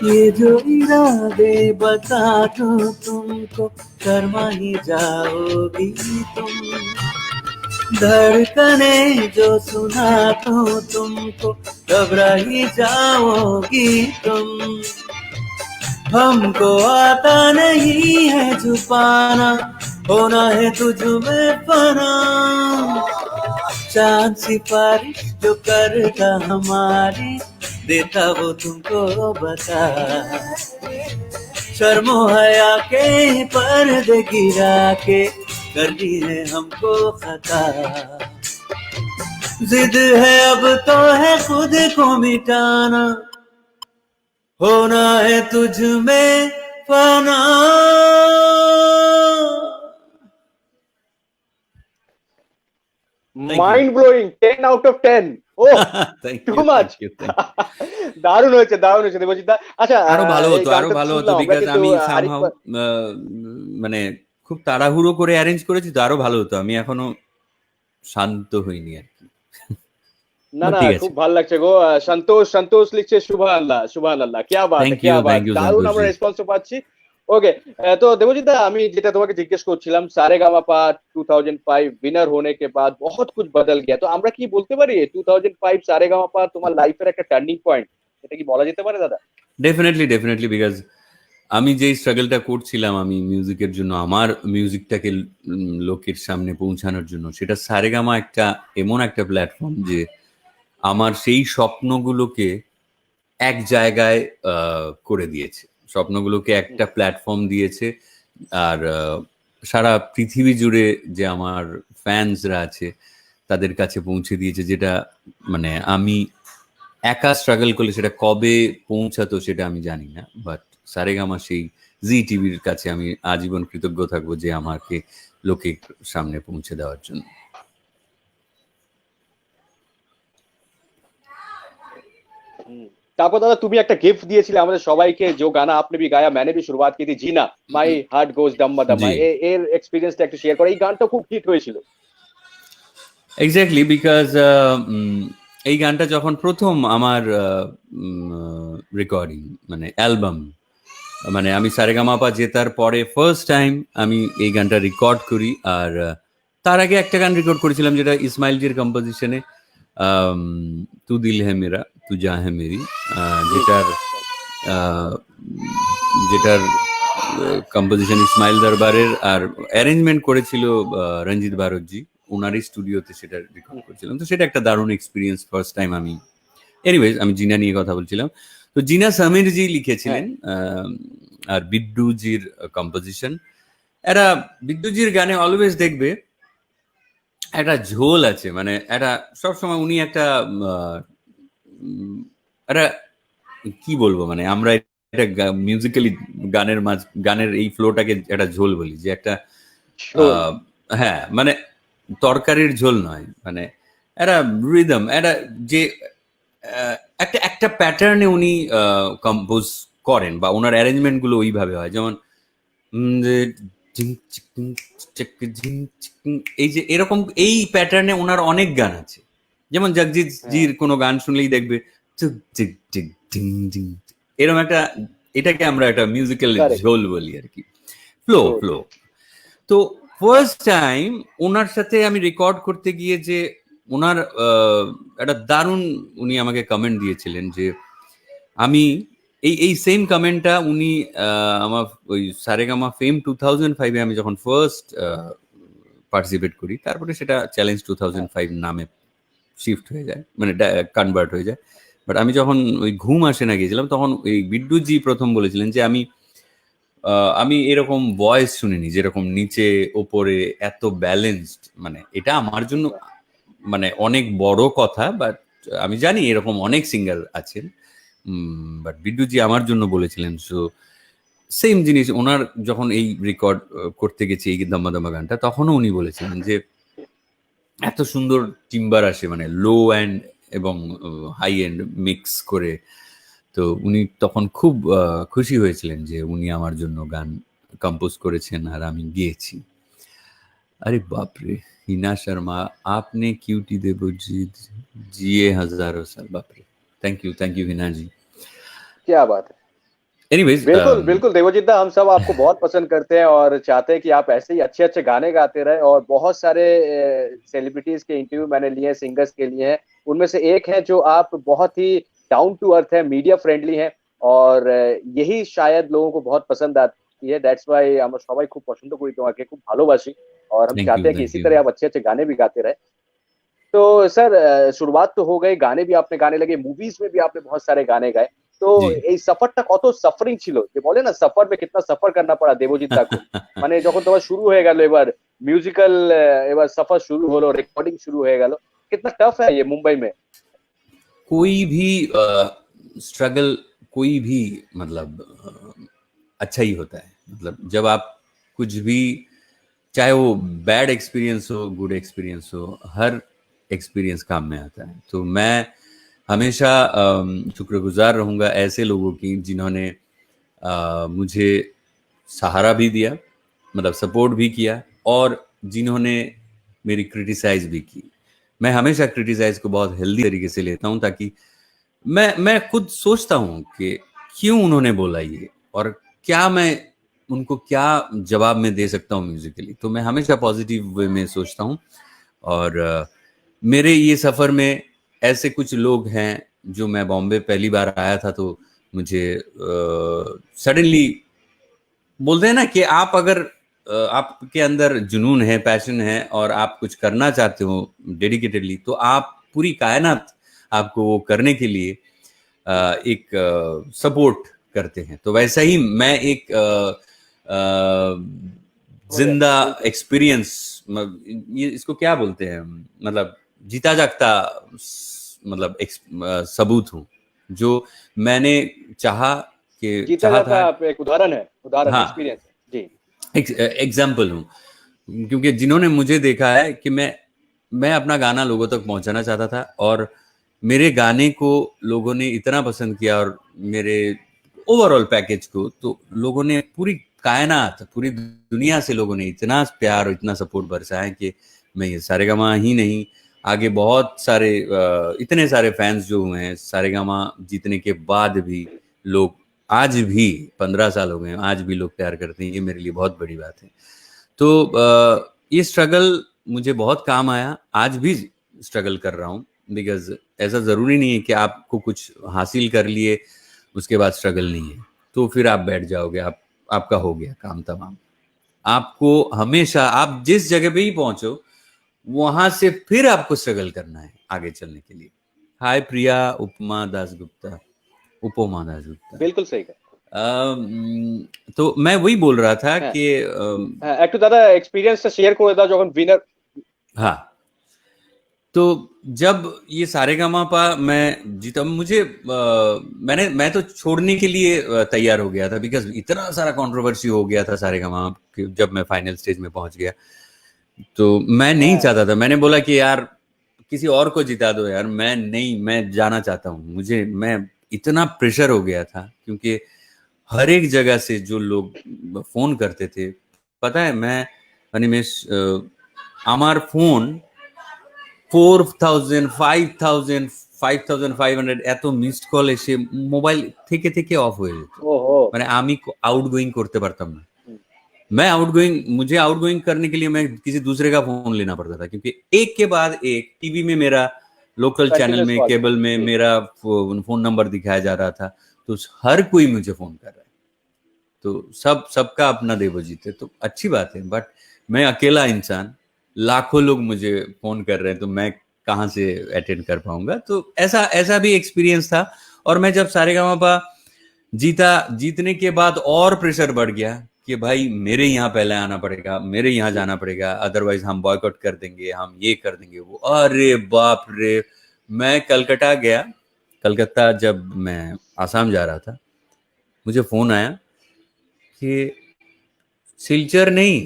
ये जो इरादे बता दूं तुमको, शर्मा ही जाओगी तुम। धड़कने जो सुना तो तुमको, घबरा ही जाओगी तुम। हमको आता नहीं है छुपाना, होना है तुझ में फना। चांद सिफारिश जो करता हमारी, देता वो तुमको बता। शर्मो हया के पर्दे गिरा के करनी है हमको खता। जिद है अब तो है खुद को मिटाना, होना है तुझ में फना। Mind blowing, 10 out of 10। Oh too much. দারুণ হয়েছে, দারুণ হয়েছে দেবজিৎ দা। আচ্ছা, আরো ভালো হতো, আরো ভালো হতো, বিকজ আমি সামহাউ মানে খুব তাড়াহুড়ো করে অ্যারেঞ্জ করেছি তো, আরো ভালো হতো। আমি এখনো শান্ত হইনি আর কি। না না, খুব ভালো লাগছে গো। সন্তোষ সন্তোষ লিখছে সুবহানাল্লাহ, সুবহানাল্লাহ। কি বাত, কি বাত, দারুণ আমরা রেসপন্স পাচ্ছি। ওকে, তো देवजीत दा, আমি যেটা তোমাকে জিজ্ঞেস করছিলাম, সারেগামাপা 2005 विनर होने के बाद बहुत कुछ बदल गया, तो আমরা কি বলতে পারি 2005 সারেগামাপা তোমার লাইফের একটা টার্নিং পয়েন্ট, এটা কি বলা যেতে পারে দাদা? ডেফিনেটলি ডেফিনেটলি, বিকজ আমি যেই স্ট্রাগলটা করছিলাম আমি মিউজিকের জন্য, আমার মিউজিকটাকে লোকের সামনে পৌঁছানোর জন্য, সেটা সারেগামা একটা এমন একটা প্ল্যাটফর্ম যে আমার সেই স্বপ্নগুলোকে এক জায়গায় করে দিয়েছে, স্বপ্নগুলোকে একটা প্ল্যাটফর্ম দিয়েছে। আর সারা পৃথিবী জুড়ে যে আমার ফ্যান্সরা আছে তাদের কাছে পৌঁছে দিয়েছে, যেটা মানে আমি একা স্ট্রাগল করলে সেটা কবে পৌঁছাতো সেটা আমি জানি না, বাট সারেগামা সেই জি টিভির কাছে আমি আজীবন কৃতজ্ঞ থাকবো যে আমাকে লোকের সামনে পৌঁছে দেওয়ার জন্য। তারপর দাদা তুমি একটা গিফট দিয়েছিলে আমাদের সবাইকে, जो गाना आपने भी गाया मैंने भी शुरुआत की थी, जीना माय हार्ट गोज डम्मा डम्मा, এর এক্সপেরিয়েন্সটা একটু শেয়ার করো। এই গানটা খুব হিট হয়েছিল। এক্স্যাক্টলি, বিকজ এই গানটা যখন প্রথম আমার রেকর্ডিং মানে অ্যালবাম, মানে আমি সারেগামাপা জেতার পরে ফার্স্ট টাইম আমি এই গানটা রেকর্ড করি। আর তার আগে একটা গান রেকর্ড করেছিলাম যেটা ইসমাইলজির কম্পোজিশনে, তু দিল হ্যায় মেরা তু জান হ্যায় মেরি, जी जी যেটার আহ, যেটার কম্পোজিশন ইসমাইল দরবারের, আর অ্যারেঞ্জমেন্ট করেছিল রঞ্জিত ভারতজি, ওনারই স্টুডিওতে সেটা রেকর্ড করেছিলাম। তো সেটা একটা দারুণ এক্সপিরিয়েন্স, ফার্স্ট টাইম আমি। এনিওয়েজ, আমি জিনা নিয়ে কথা বলছিলাম। তো জিনা সামির জি লিখেছিলেন, আর বিদ্যুজির কম্পোজিশন। এরা বিদ্যুজির গানে অলওয়েজ দেখবে একটা ঝোল আছে, মানে একটা সবসময় উনি একটা একটা কি বলবো, মানে আমরা এটা মিউজিক্যালি গানের এই ফ্লোটাকে একটা ঝোল বলি, যে একটা शोल আহ, হ্যাঁ মানে তরকারির ঝোল নয়, মানে একটা রিদম, একটা যে একটা একটা প্যাটার্নে উনি কম্পোজ করেন, বা ওনার অ্যারেঞ্জমেন্ট গুলো ওইভাবে হয়। যেমন যে ঝিং চিকিং চিক ঝিং চিকিং, এই যে এরকম এই প্যাটার্নে ওনার অনেক গান আছে। যেমন জগজিৎ हाँ জির কোনো গান শুনলেই দেখবে চুক চিক চিক ঝিং ঝিং, এরকম একটা, এটাকে আমরা একটা মিউজিক্যাল करेक्ट ঝোল বলি আর কি, ফ্লো शोल ফ্লো। তো ফার্স্ট টাইম ওনার সাথে আমি রেকর্ড করতে গিয়ে যে ওনার একটা দারুণ, উনি আমাকে কমেন্ট দিয়েছিলেন যে আমি এই এই সেম কমেন্টটা উনি আমার ওই সারেগামা ফেম 2005-এ আমি যখন ফার্স্ট পার্টিসিপেট করি, তারপরে সেটা চ্যালেঞ্জ 2005 নামে শিফট হয়ে যায়, মানে কনভার্ট হয়ে যায়। বাট আমি যখন ওই ঘুম আসে না গিয়েছিলাম, তখন ওই বিদ্যুৎজি প্রথম বলেছিলেন যে আমি এরকম ভয়েস শুনিনি, যেরকম নিচে ওপরে এত ব্যালেন্সড, মানে এটা আমার জন্য মানে অনেক বড় কথা। বাট আমি জানি এরকম অনেক সিঙ্গার আছেন, বাট বিদ্যুৎজি আমার জন্য বলেছিলেন। সো সেম জিনিস ওনার যখন এই রেকর্ড করতে গেছি এই দম্মা দম্মা গানটা, তখনও উনি বলেছিলেন যে এত সুন্দর টিম্বার আসে, মানে লো অ্যান্ড এবং হাই এন্ড মিক্স করে। তো উনি তখন খুব খুশি হয়েছিলেন যে উনি আমার জন্য গান কম্পোজ করেছেন আর আমি গিয়েছি। अरे बाप रे, हिना शर्मा, आपने क्यूटी देवो जी जिए हजारों साल, बाप रे। थैंक यू हिना जी। क्या बात है। एनीवेज, बिल्कुल बिल्कुल देवजीत दा, हम सब आपको बहुत पसंद करते हैं और चाहते हैं कि आप ऐसे ही अच्छे अच्छे गाने गाते रहे। और बहुत सारे सेलिब्रिटीज के इंटरव्यू मैंने लिए हैं, सिंगर्स के लिए हैं, उनमें से एक है जो आप बहुत ही डाउन टू अर्थ है, मीडिया फ्रेंडली है, और यही शायद लोगों को बहुत पसंद आती है। दैट्स वाई আমরা সবাই খুব পছন্দ করি তোমাকে, খুব ভালোবাসি, और हम चाहते हैं कि थैंक इसी यू। तरह आप अच्छे अच्छे गाने भी गाते रहे। तो सर, शुरुआत तो हो गई, गाने भी आपने गाने लगे, मूवीज में भी आपने बहुत सारे गाने गाए। তো জি। এই সফরটা কত সাফারিং ছিল, যে বলে না সফর में कितना सफर करना पड़ा देवजीत दा को। মানে যখন তোমার শুরু হয়ে গেল এবার মিউজিক্যাল, এবার সফর শুরু হলো, রেকর্ডিং শুরু হয়ে গেল, कितना टफ है ये मुंबई में। कोई भी स्ट्रगल, कोई भी मतलब अच्छा ही होता है। मतलब जब आप कुछ भी, चाहे वो बैड एक्सपीरियंस हो गुड एक्सपीरियंस हो, हर एक्सपीरियंस काम में आता है। तो मैं हमेशा शुक्रगुजार रहूँगा ऐसे लोगों की जिन्होंने मुझे सहारा भी दिया, मतलब सपोर्ट भी किया, और जिन्होंने मेरी क्रिटिसाइज भी की। मैं हमेशा क्रिटिसाइज को बहुत हेल्दी तरीके से लेता हूँ, ताकि मैं खुद सोचता हूँ कि क्यों उन्होंने बोला ये, और क्या मैं उनको क्या जवाब में दे सकता हूँ म्यूजिकली। तो मैं हमेशा पॉजिटिव वे में सोचता हूँ। और मेरे ये सफ़र में ऐसे कुछ लोग हैं, जो मैं बॉम्बे पहली बार आया था तो मुझे सडनली बोलते हैं ना कि आप अगर आपके अंदर जुनून है, पैशन है, और आप कुछ करना चाहते हो डेडिकेटेडली, तो आप पूरी कायनात आपको वो करने के लिए एक सपोर्ट करते हैं। तो वैसा ही मैं एक जिंदा एक्सपीरियंस, ये इसको क्या बोलते हैं, मतलब जीता जागता मतलब सबूत हूँ, जो मैंने चाहा कि जीता चाहा जाता था। आप एक उदाहरण है, उदाहरण हाँ, एक्सपीरियंस है जी। एग्जाम्पल हूँ, क्योंकि जिन्होंने मुझे देखा है कि मैं अपना गाना लोगों तक पहुंचाना चाहता था, और मेरे गाने को लोगों ने इतना पसंद किया, और मेरे ओवरऑल पैकेज को तो लोगों ने, पूरी कायनात, पूरी दुनिया से लोगों ने इतना प्यार और इतना सपोर्ट बरसाया कि मैं ये सारेगामा ही नहीं, आगे बहुत सारे इतने सारे फैंस जो हुए हैं सारेगामा जीतने के बाद भी, लोग आज भी 15 साल हो गए हैं, आज भी लोग प्यार करते हैं, ये मेरे लिए बहुत बड़ी बात है। तो ये स्ट्रगल मुझे बहुत काम आया, आज भी स्ट्रगल कर रहा हूँ, बिकॉज ऐसा ज़रूरी नहीं है कि आपको कुछ हासिल कर लिए उसके बाद स्ट्रगल नहीं है तो फिर आप बैठ जाओगे, आपका हो गया काम तमाम। आपको हमेशा आप जिस जगह पे ही पहुंचो वहां से फिर आपको स्ट्रगल करना है आगे चलने के लिए। हाय प्रिया उपमा दासगुप्ता, उपमा दासगुप्ता। बिल्कुल सही कहा। তো मैं वही बोल रहा था হ্যাঁ, कि হ্যাঁ, একটু দাদা এক্সপিরিয়েন্সটা শেয়ার করে দাও যখন উইনার। हाँ, तो जब ये सारेगामापा मैं जीता, मैं तो छोड़ने के लिए तैयार हो गया था, बिकॉज इतना सारा कंट्रोवर्सी हो गया था सारेगामा जब मैं फाइनल स्टेज में पहुंच गया। तो मैं नहीं चाहता था, मैंने बोला कि यार किसी और को जिता दो यार, मैं जाना चाहता हूँ। मैं इतना प्रेशर हो गया था क्योंकि हर एक जगह से जो लोग फोन करते थे, पता है मैं अनिमेश আমার ফোন 4000 5000 5500 এত মিসড কল এসে মোবাইল থেকে থেকে অফ হয়ে যেত, মানে আমি आउटगोइंग করতে পারতাম না। मैं मुझे आउटगोइंग करने के लिए मैं किसी दूसरे का फोन लेना पड़ता था, क्योंकि एक के बाद एक टीवी में मेरा लोकल चैनल में केबल में मेरा फोन नंबर दिखाया जा रहा था, तो हर कोई मुझे फोन कर रहा है। तो सबका अपना देवजीत है, तो अच्छी बात है, बट मैं अकेला इंसान, लाखों लोग मुझे फोन कर रहे हैं, तो मैं कहाँ से अटेंड कर पाऊंगा। तो ऐसा भी एक्सपीरियंस था। और मैं जब सारेगामापा जीतने के बाद और प्रेशर बढ़ गया कि भाई मेरे यहाँ पहले आना पड़ेगा, मेरे यहाँ जाना पड़ेगा, अदरवाइज हम बॉयकॉट कर देंगे, हम ये कर देंगे वो। अरे बाप रे, मैं कलकत्ता गया, कलकत्ता जब मैं आसाम जा रहा था, मुझे फोन आया कि सिलचर नहीं,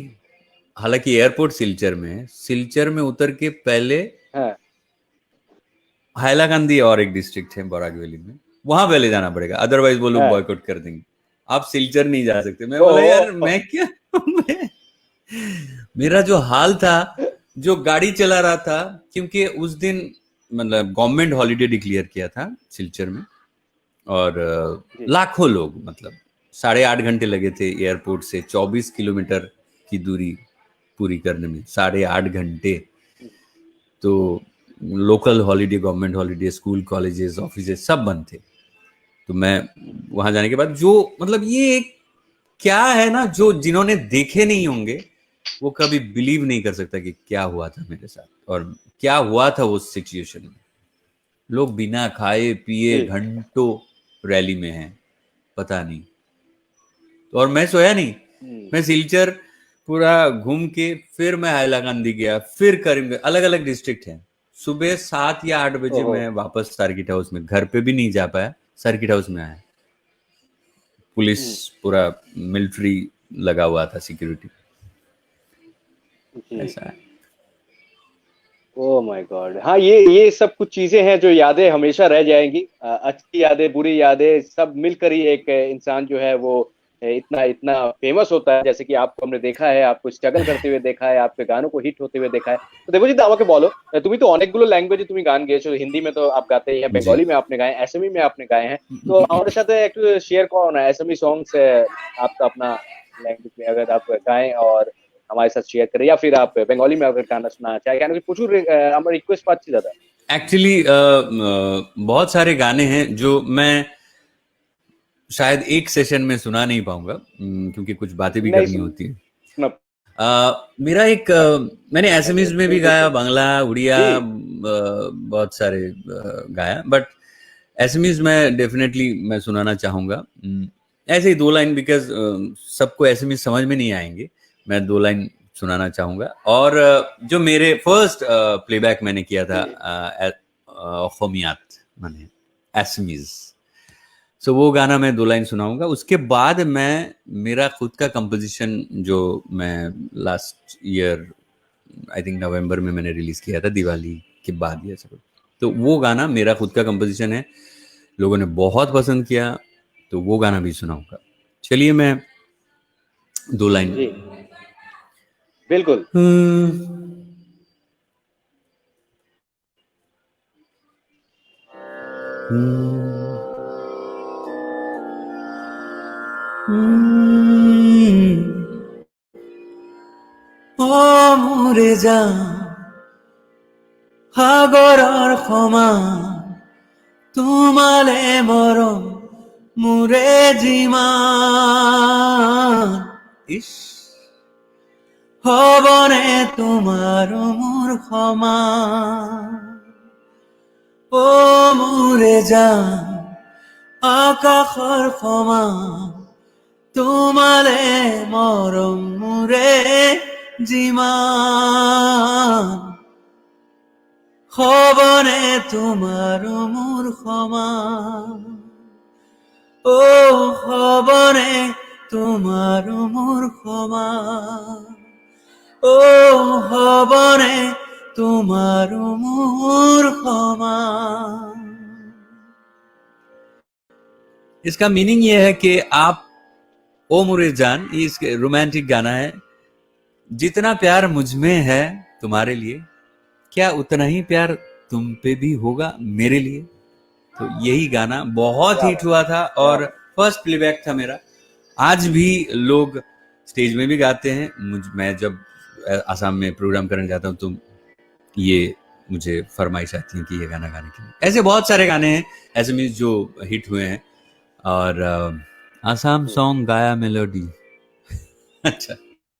हालांकि एयरपोर्ट सिलचर में उतर के पहले हाइलाकांदी और एक डिस्ट्रिक्ट है बराक वैली में, वहां पहले जाना पड़ेगा, अदरवाइज वो लोग बॉयकॉट कर देंगे, आप सिलचर नहीं जा सकते। मैं बोला यार मैं क्या मेरा जो हाल था, जो गाड़ी चला रहा था, क्योंकि उस दिन मतलब गवर्नमेंट हॉलीडे डिक्लेयर किया था सिलचर में, और लाखों लोग, मतलब 8.5 घंटे लगे थे एयरपोर्ट से 24 किलोमीटर की दूरी पूरी करने में, 8.5 घंटे। तो local holiday, government holiday, school colleges offices सब बंद थे। तो मैं वहां जाने के बाद जो मतलब ये क्या है ना, जो जिन्होंने देखे नहीं होंगे वो कभी बिलीव नहीं कर सकता कि क्या हुआ था मेरे साथ और क्या हुआ था उस सिचुएशन में। लोग बिना खाए पिए घंटों रैली में हैं, पता नहीं। और मैं सोया नहीं, मैं सिलचर पूरा घूम के फिर मैं हाइलाकांदी गया, फिर करीमगंज, अलग अलग डिस्ट्रिक्ट है। सुबह 7 या 8 बजे मैं वापस सर्किट हाउस में, घर पे भी नहीं जा पाया, सर्किट हाउस में आया। पुलिस पूरा मिलिट्री लगा हुआ था, सिक्योरिटी। ऐसा है। Oh my God. हाँ, ये सब कुछ चीजें हैं जो यादें हमेशा रह जाएंगी। अच्छी यादें, बुरी यादें, सब मिलकर ही एक इंसान जो है वो इतना इतना फेमस होता है। जैसे कि आपको हमने देखा है, आपको स्ट्रगल करते हुए देखा है, आपके गानों को हिट होते हुए देखा है। तो দেবজিৎ আমাকে বলো, তুমি তো অনেকগুলো ল্যাঙ্গুয়েজে তুমি গান গেয়েছো, হিন্দি में तो आप गाते ही हैं, बंगाली में आपने गाए, असमी में आपने गाए हैं। तो हमारे साथ একটু শেয়ার করো না असमी सॉन्ग्स, आपका अपना लैंग्वेज में अगर आप गाएं और हमारे साथ शेयर करें, या फिर आप बंगाली में अगर गाना सुनाना चाहें, কেন কি প্রচুর আমরা রিকোয়েস্ট পাচ্ছি দাদা। एक्चुअली बहुत सारे गाने हैं जो मैं शायद एक सेशन में सुना नहीं पाऊंगा, क्योंकि कुछ बातें भी करनी होती है। मेरा एक मैंने एसएमएस में भी गाया, बांग्ला, उड़िया, बहुत सारे गाया, बट एसएमएस में डेफिनेटली मैं सुनाना चाहूंगा। ऐसे ही 2 लाइन, बिकॉज सबको एसएमएस समझ में नहीं आएंगे, मैं 2 लाइन सुनाना चाहूंगा। और जो मेरे फर्स्ट प्लेबैक मैंने किया था खोमियात माने एसएमएस, सो वो गाना मैं 2 लाइन सुनाऊंगा। उसके बाद मैं मेरा खुद का कंपोजिशन जो मैं last year I think November में मैंने रिलीज किया था, दिवाली के बाद ये सब, तो वो गाना मेरा खुद का कंपोजिशन है, लोगों ने बहुत पसंद किया, तो वो गाना भी सुनाऊंगा। चलिए मैं 2 लाइन। बिल्कुल। ও মোরে জান সাগৰৰ সমান তোমালে মৰম মোৰে যিমান ইছ হবনে তোমাৰ মোৰ সমান ও মোৰে জান আকাশৰ সমান তোমালে মৰম মোৰে যিমান হবনে তোমাৰ মোৰ সমান ও হবনে তোমাৰ মোৰ সমান ও হবনে তোমাৰ মোৰ সমান। इसका मीनिंग ये है कि आप ओ मुरे जान, ये इसके रोमांटिक गाना है। जितना प्यार मुझ में है तुम्हारे लिए, क्या उतना ही प्यार तुम पे भी होगा मेरे लिए। तो यही गाना बहुत हिट हुआ था और फर्स्ट प्लेबैक था मेरा। आज भी लोग स्टेज में भी गाते हैं। मैं जब आसाम में प्रोग्राम करने जाता हूँ तो ये मुझे फरमाइश आती है कि ये गाना गाने के लिए। ऐसे बहुत सारे गाने हैं ऐसे में जो हिट हुए हैं और आसाम सॉन्ग गाया मेलोडी। अच्छा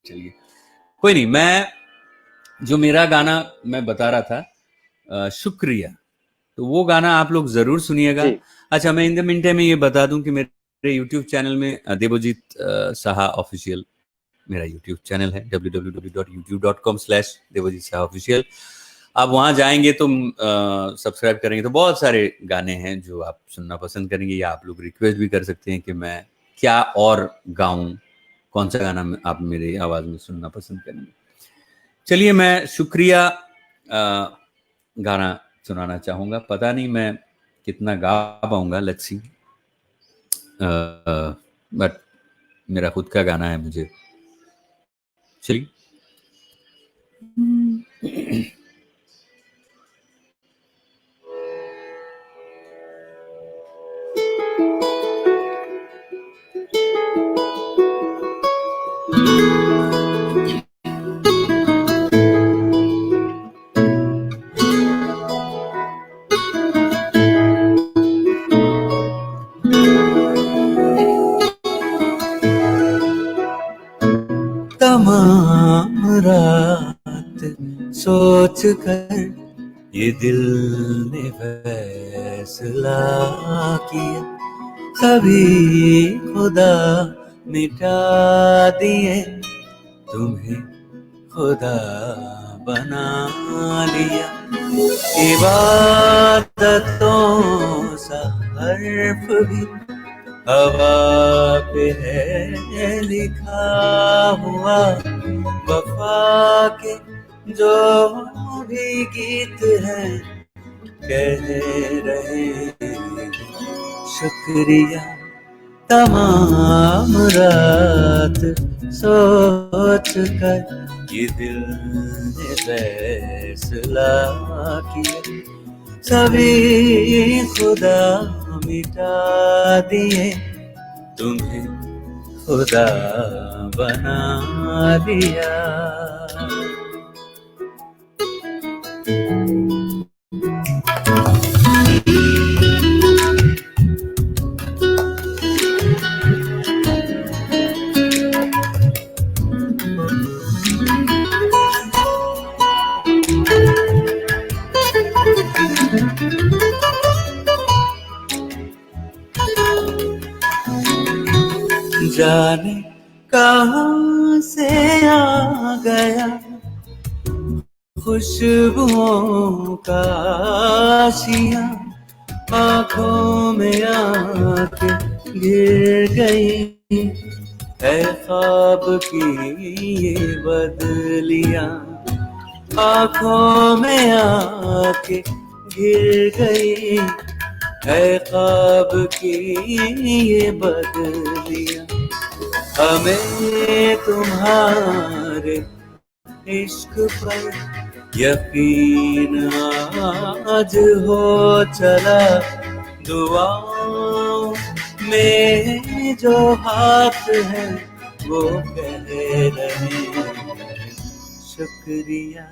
चलिए कोई नहीं, मैं जो मेरा गाना मैं बता रहा था शुक्रिया, तो वो गाना आप लोग जरूर सुनिएगा। अच्छा मैं इन द मिन टाइम में ये बता दूं कि मेरे यूट्यूब चैनल में देवजीत साहा ऑफिशियल मेरा यूट्यूब चैनल है www.youtube.com/देवजीत साहा ऑफिशियल। आप वहां जाएंगे तो सब्सक्राइब करेंगे तो बहुत सारे गाने हैं जो आप सुनना पसंद करेंगे, या आप लोग रिक्वेस्ट भी कर सकते हैं कि मैं क्या और गाऊं, कौन सा गाना आप मेरी आवाज में सुनना पसंद करेंगे। चलिए मैं शुक्रिया गाना सुनाना चाहूंगा। पता नहीं मैं कितना गा पाऊंगा, लेट्स सी, बट मेरा खुद का गाना है मुझे। चलिए तमाम रात सोच कर ये दिल ने फैसला किया, कभी खुदा मिटा दिए तुम्हें खुदा बना लिया। इबादतों सा हर्फ भी हवा पे है लिखा हुआ, वफा के जो भी गीत हैं कह रहे शुक्रिया। तमाम रात सोच कर ये दिल ने फैसला किया, सभी खुदा मिटा दिए तुम्हें खुदा बना दिया। जाने कहाँ से आ गया खुशबुओं का आशिया, आँखों में आके गिर गई है ख्वाब की ये बदलियां, आँखों में आके गिर गई है ख्वाब की ये बदलियां। हमें तुम्हारे इश्क पर यकीन आज हो चला, दुआओं में जो हाथ है वो कह रहे शुक्रिया।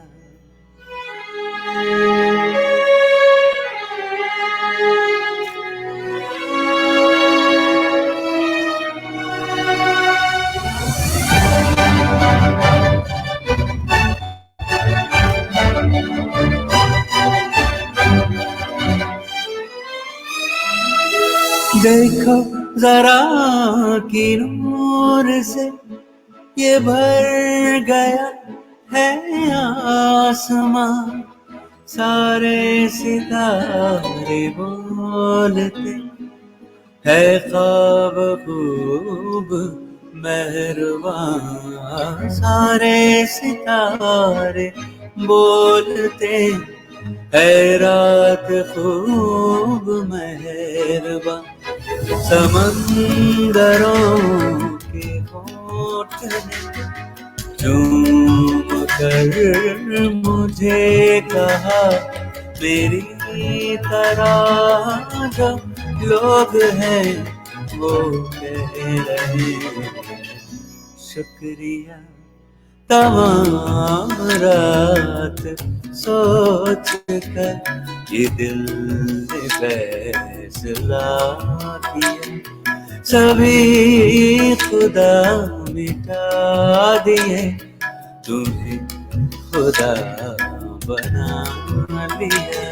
देखो जरा कि नूर से ये भर गया है आसमां, सारे सितारे बोलते है ख्वाब खूब मेहरबान, सारे सितारे बोलते है रात खूब मेहरबान, समंदरों के होठ ने चूम कर मुझे कहा मेरी तरह जो लोग हैं वो कह रहे शुक्रिया। तमाम रात सोच कर ये दिल ने फैसला किया, सभी खुदा मिटा दिए, तुम्हें खुदा बना लिया।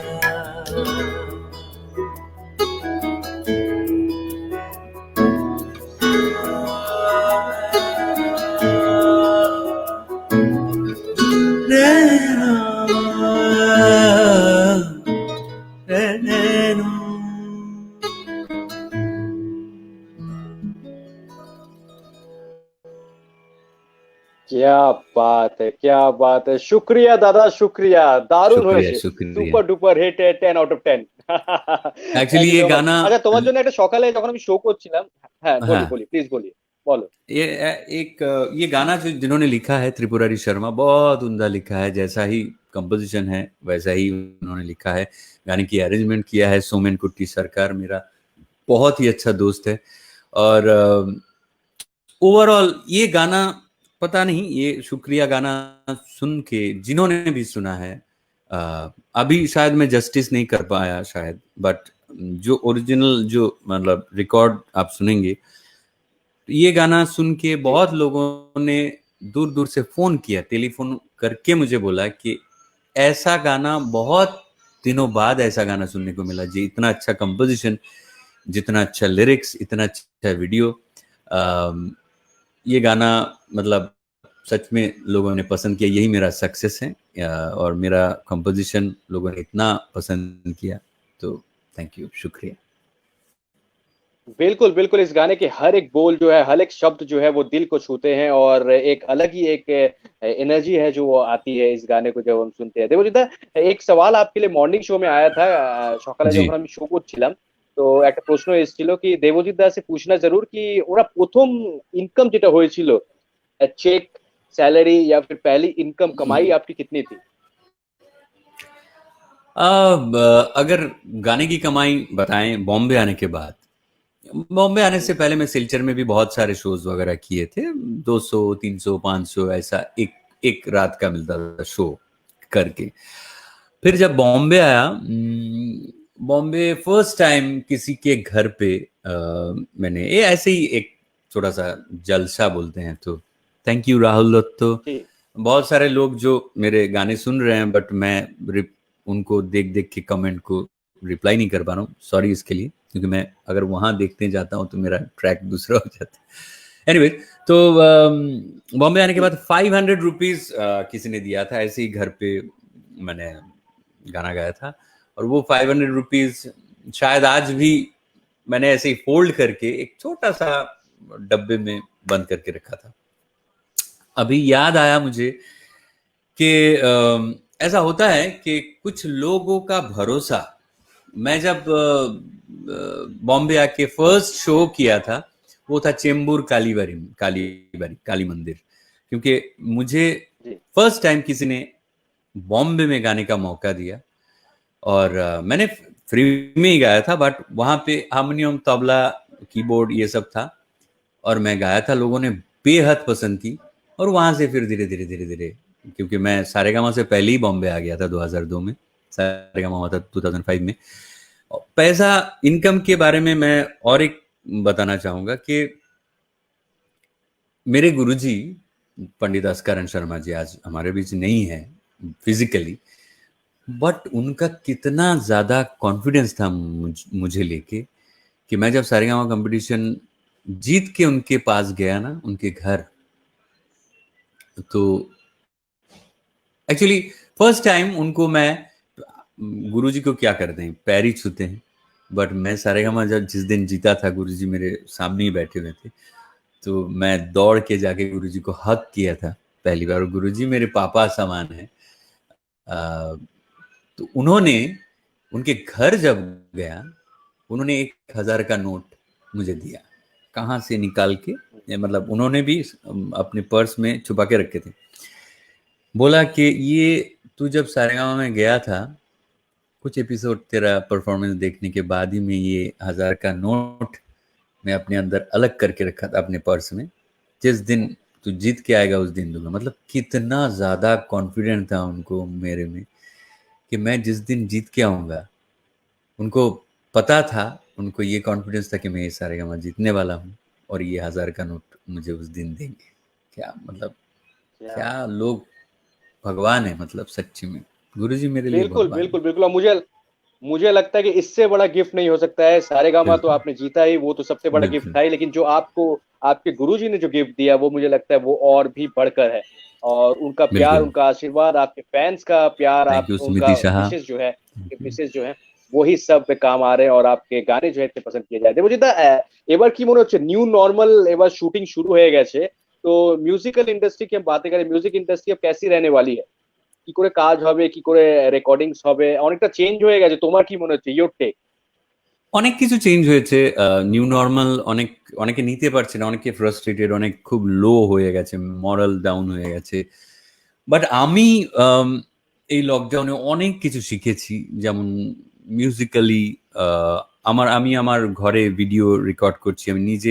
क्या बात है, क्या बात है। शुक्रिया दादा, शुक्रिया। दारुण शुक्रिया হয়েছে, শুক্রিয়া। Super duper hit, 10 out of 10। Actually ये गाना, আচ্ছা, তোমার জন্য একটা সকালে যখন আমি শো করছিলাম, হ্যাঁ বলি हाँ, বলি, প্লিজ বলি, বলো। ये गाना जो जिन्होंने लिखा है त्रिपुरारी शर्मा, बहुत उम्दा लिखा है, जैसा ही कंपोजिशन है वैसा ही उन्होंने लिखा है। गाने की अरेंजमेंट किया है सोमेन कुट्टी सरकार, मेरा बहुत ही अच्छा दोस्त है। और ओवरऑल ये गाना, पता नहीं, ये शुक्रिया गाना सुन के जिन्होंने भी सुना है, अभी शायद मैं जस्टिस नहीं कर पाया शायद, बट जो ओरिजिनल जो मतलब रिकॉर्ड आप सुनेंगे, ये गाना सुन के बहुत लोगों ने दूर दूर से फोन किया, टेलीफोन करके मुझे बोला कि ऐसा गाना बहुत दिनों बाद ऐसा गाना सुनने को मिला जी, इतना अच्छा कंपोजिशन, जितना अच्छा लिरिक्स, इतना अच्छा वीडियो। ये गाना मतलब सच में लोगों ने पसंद किया, यही मेरा सक्सेस है। और मेरा कंपोजिशन लोगों ने इतना पसंद किया, तो थैंक यू, शुक्रिया। बिल्कुल बिल्कुल, इस गाने के हर एक बोल जो है, हर एक शब्द जो है वो दिल को छूते हैं, और एक अलग ही एक एनर्जी है जो वो आती है इस गाने को जब हम सुनते हैं। देखो जीता, एक सवाल आपके लिए मॉर्निंग शो में आया था, সকালে जी। যখন আমি শো করছিলাম, তো একটা প্রশ্ন এসেছিল কি দেবজিৎ দা से पूछना जरूर कि ওরা প্রথম ইনকাম যেটা হয়েছিল, चेक, सैलरी या फिर पहली इनकम कमाई आपकी कितनी थी? अब अगर गाने की कमाई बताएं, बॉम्बे आने के बाद, बॉम्बे आने से पहले मैं सिलचर में भी बहुत सारे शोज वगैरह किए थे, 200 300 500 ऐसा एक एक रात का मिलता था शो करके। फिर जब बॉम्बे आया, बॉम्बे फर्स्ट टाइम किसी के घर पे मैंने ये ऐसे ही एक थोड़ा सा जलसा बोलते हैं, तो थैंक यू राहुल दत्तो। जी। बहुत सारे लोग जो मेरे गाने सुन रहे हैं, बट मैं उनको देख देख के कमेंट को रिप्लाई नहीं कर पा रहा हूँ, सॉरी इसके लिए, क्योंकि मैं अगर वहां देखने जाता हूँ तो मेरा ट्रैक दूसरा हो जाता है। एनीवे, तो बॉम्बे आने के बाद 500 रुपीज किसी ने दिया था, ऐसे ही घर पे मैंने गाना गाया था, और वो 500 रुपीज शायद आज भी मैंने ऐसे ही फोल्ड करके एक छोटा सा डब्बे में बंद करके रखा था। अभी याद आया मुझे कि ऐसा होता है कि कुछ लोगों का भरोसा, मैं जब बॉम्बे आके फर्स्ट शो किया था, वो था चेंबूर काली मंदिर, क्योंकि मुझे फर्स्ट टाइम किसी ने बॉम्बे में गाने का मौका दिया, और मैंने फ्री में ही गाया था, बट वहां पे हारमोनियम, तबला, कीबोर्ड ये सब था और मैं गाया था, लोगों ने बेहद पसंद की। और वहां से फिर धीरे धीरे धीरे धीरे, क्योंकि मैं सारेगामा से पहले ही बॉम्बे आ गया था 2002 में, सारेगामा हुआ था 2005 में। पैसा इनकम के बारे में मैं और एक बताना चाहूंगा कि मेरे गुरुजी पंडित अस्करण शर्मा जी आज हमारे बीच नहीं है फिजिकली, बट उनका कितना ज्यादा कॉन्फिडेंस था मुझे लेके कि मैं जब सारेगामा कंपटीशन जीत के उनके पास गया ना, उनके घर, तो एक्चुअली फर्स्ट टाइम उनको मैं, गुरुजी को क्या करते हैं, पैर ही छूते हैं, बट मैं सारेगामा जब जिस दिन जीता था, गुरुजी मेरे सामने ही बैठे हुए थे, तो मैं दौड़ के जाके गुरुजी को हक किया था पहली बार। और गुरुजी मेरे पापा समान है। तो उन्होंने, उनके घर जब गया, उन्होंने 1,000 का नोट मुझे दिया, कहाँ से निकाल के, मतलब उन्होंने भी अपने पर्स में छुपा के रखे थे। बोला कि ये तू जब सारेगामा में गया था, कुछ एपिसोड तेरा परफॉर्मेंस देखने के बाद ही मैं ये 1,000 का नोट मैं अपने अंदर अलग करके रखा था अपने पर्स में, जिस दिन तू जीत के आएगा उस दिन दूंगा। मतलब कितना ज्यादा कॉन्फिडेंट था उनको मेरे में कि मैं जिस दिन जीत के आऊंगा, उनको पता था, उनको ये कॉन्फिडेंस था कि मैं ये सारेगामा जीतने वाला हूँ और ये 1,000 का नोट मुझे उस दिन देंगे। क्या मतलब, क्या लोग भगवान है, मतलब सच्ची में गुरुजी मेरे लिए बिल्कुल भगवान है। बिल्कुल बिल्कुल। और मुझे लगता है कि इससे बड़ा गिफ्ट नहीं हो सकता है। सारेगामा तो बिल्कुल आपने जीता ही, वो तो सबसे बड़ा गिफ्ट बिल्कुल। था ही, लेकिन जो आपको आपके गुरुजी ने जो गिफ्ट दिया, वो मुझे लगता है वो और भी बढ़कर है। और उनका प्यार, बिल्कुल। उनका आशीर्वाद, आपके फैंस का प्यार, थैंक आप यू उनका सुमिति शाह। विशेष जो है, विशेष जो है, वही सब पे काम आ रहे हैं और आपके गाने जो है इतने पसंद किए जाते हैं। मुझे এবার কি মনে হচ্ছে নিউ নর্মাল এবার শুটিং শুরু হয়ে গেছে, তো মিউজিক্যাল ইন্ডাস্ট্রি की हम बातें करें, म्यूजिक इंडस्ट्री अब कैसी रहने वाली है, কি করে কাজ হবে, কি করে রেকর্ডিংস হবে, অনেকটা চেঞ্জ হয়ে গেছে, তোমার কি মনে হচ্ছে, ইয়োর টেক? অনেক কিছু চেঞ্জ হয়েছে। নিউ নর্মাল অনেক, অনেকে নিতে পারছে না, অনেকে ফ্রাস্ট্রেটেড, অনেক খুব লো হয়ে গেছে, মরাল ডাউন হয়ে গেছে। বাট আমি এই লকডাউনে অনেক কিছু শিখেছি, যেমন মিউজিক্যালি আমি আমার ঘরে ভিডিও রেকর্ড করছি, আমি নিজে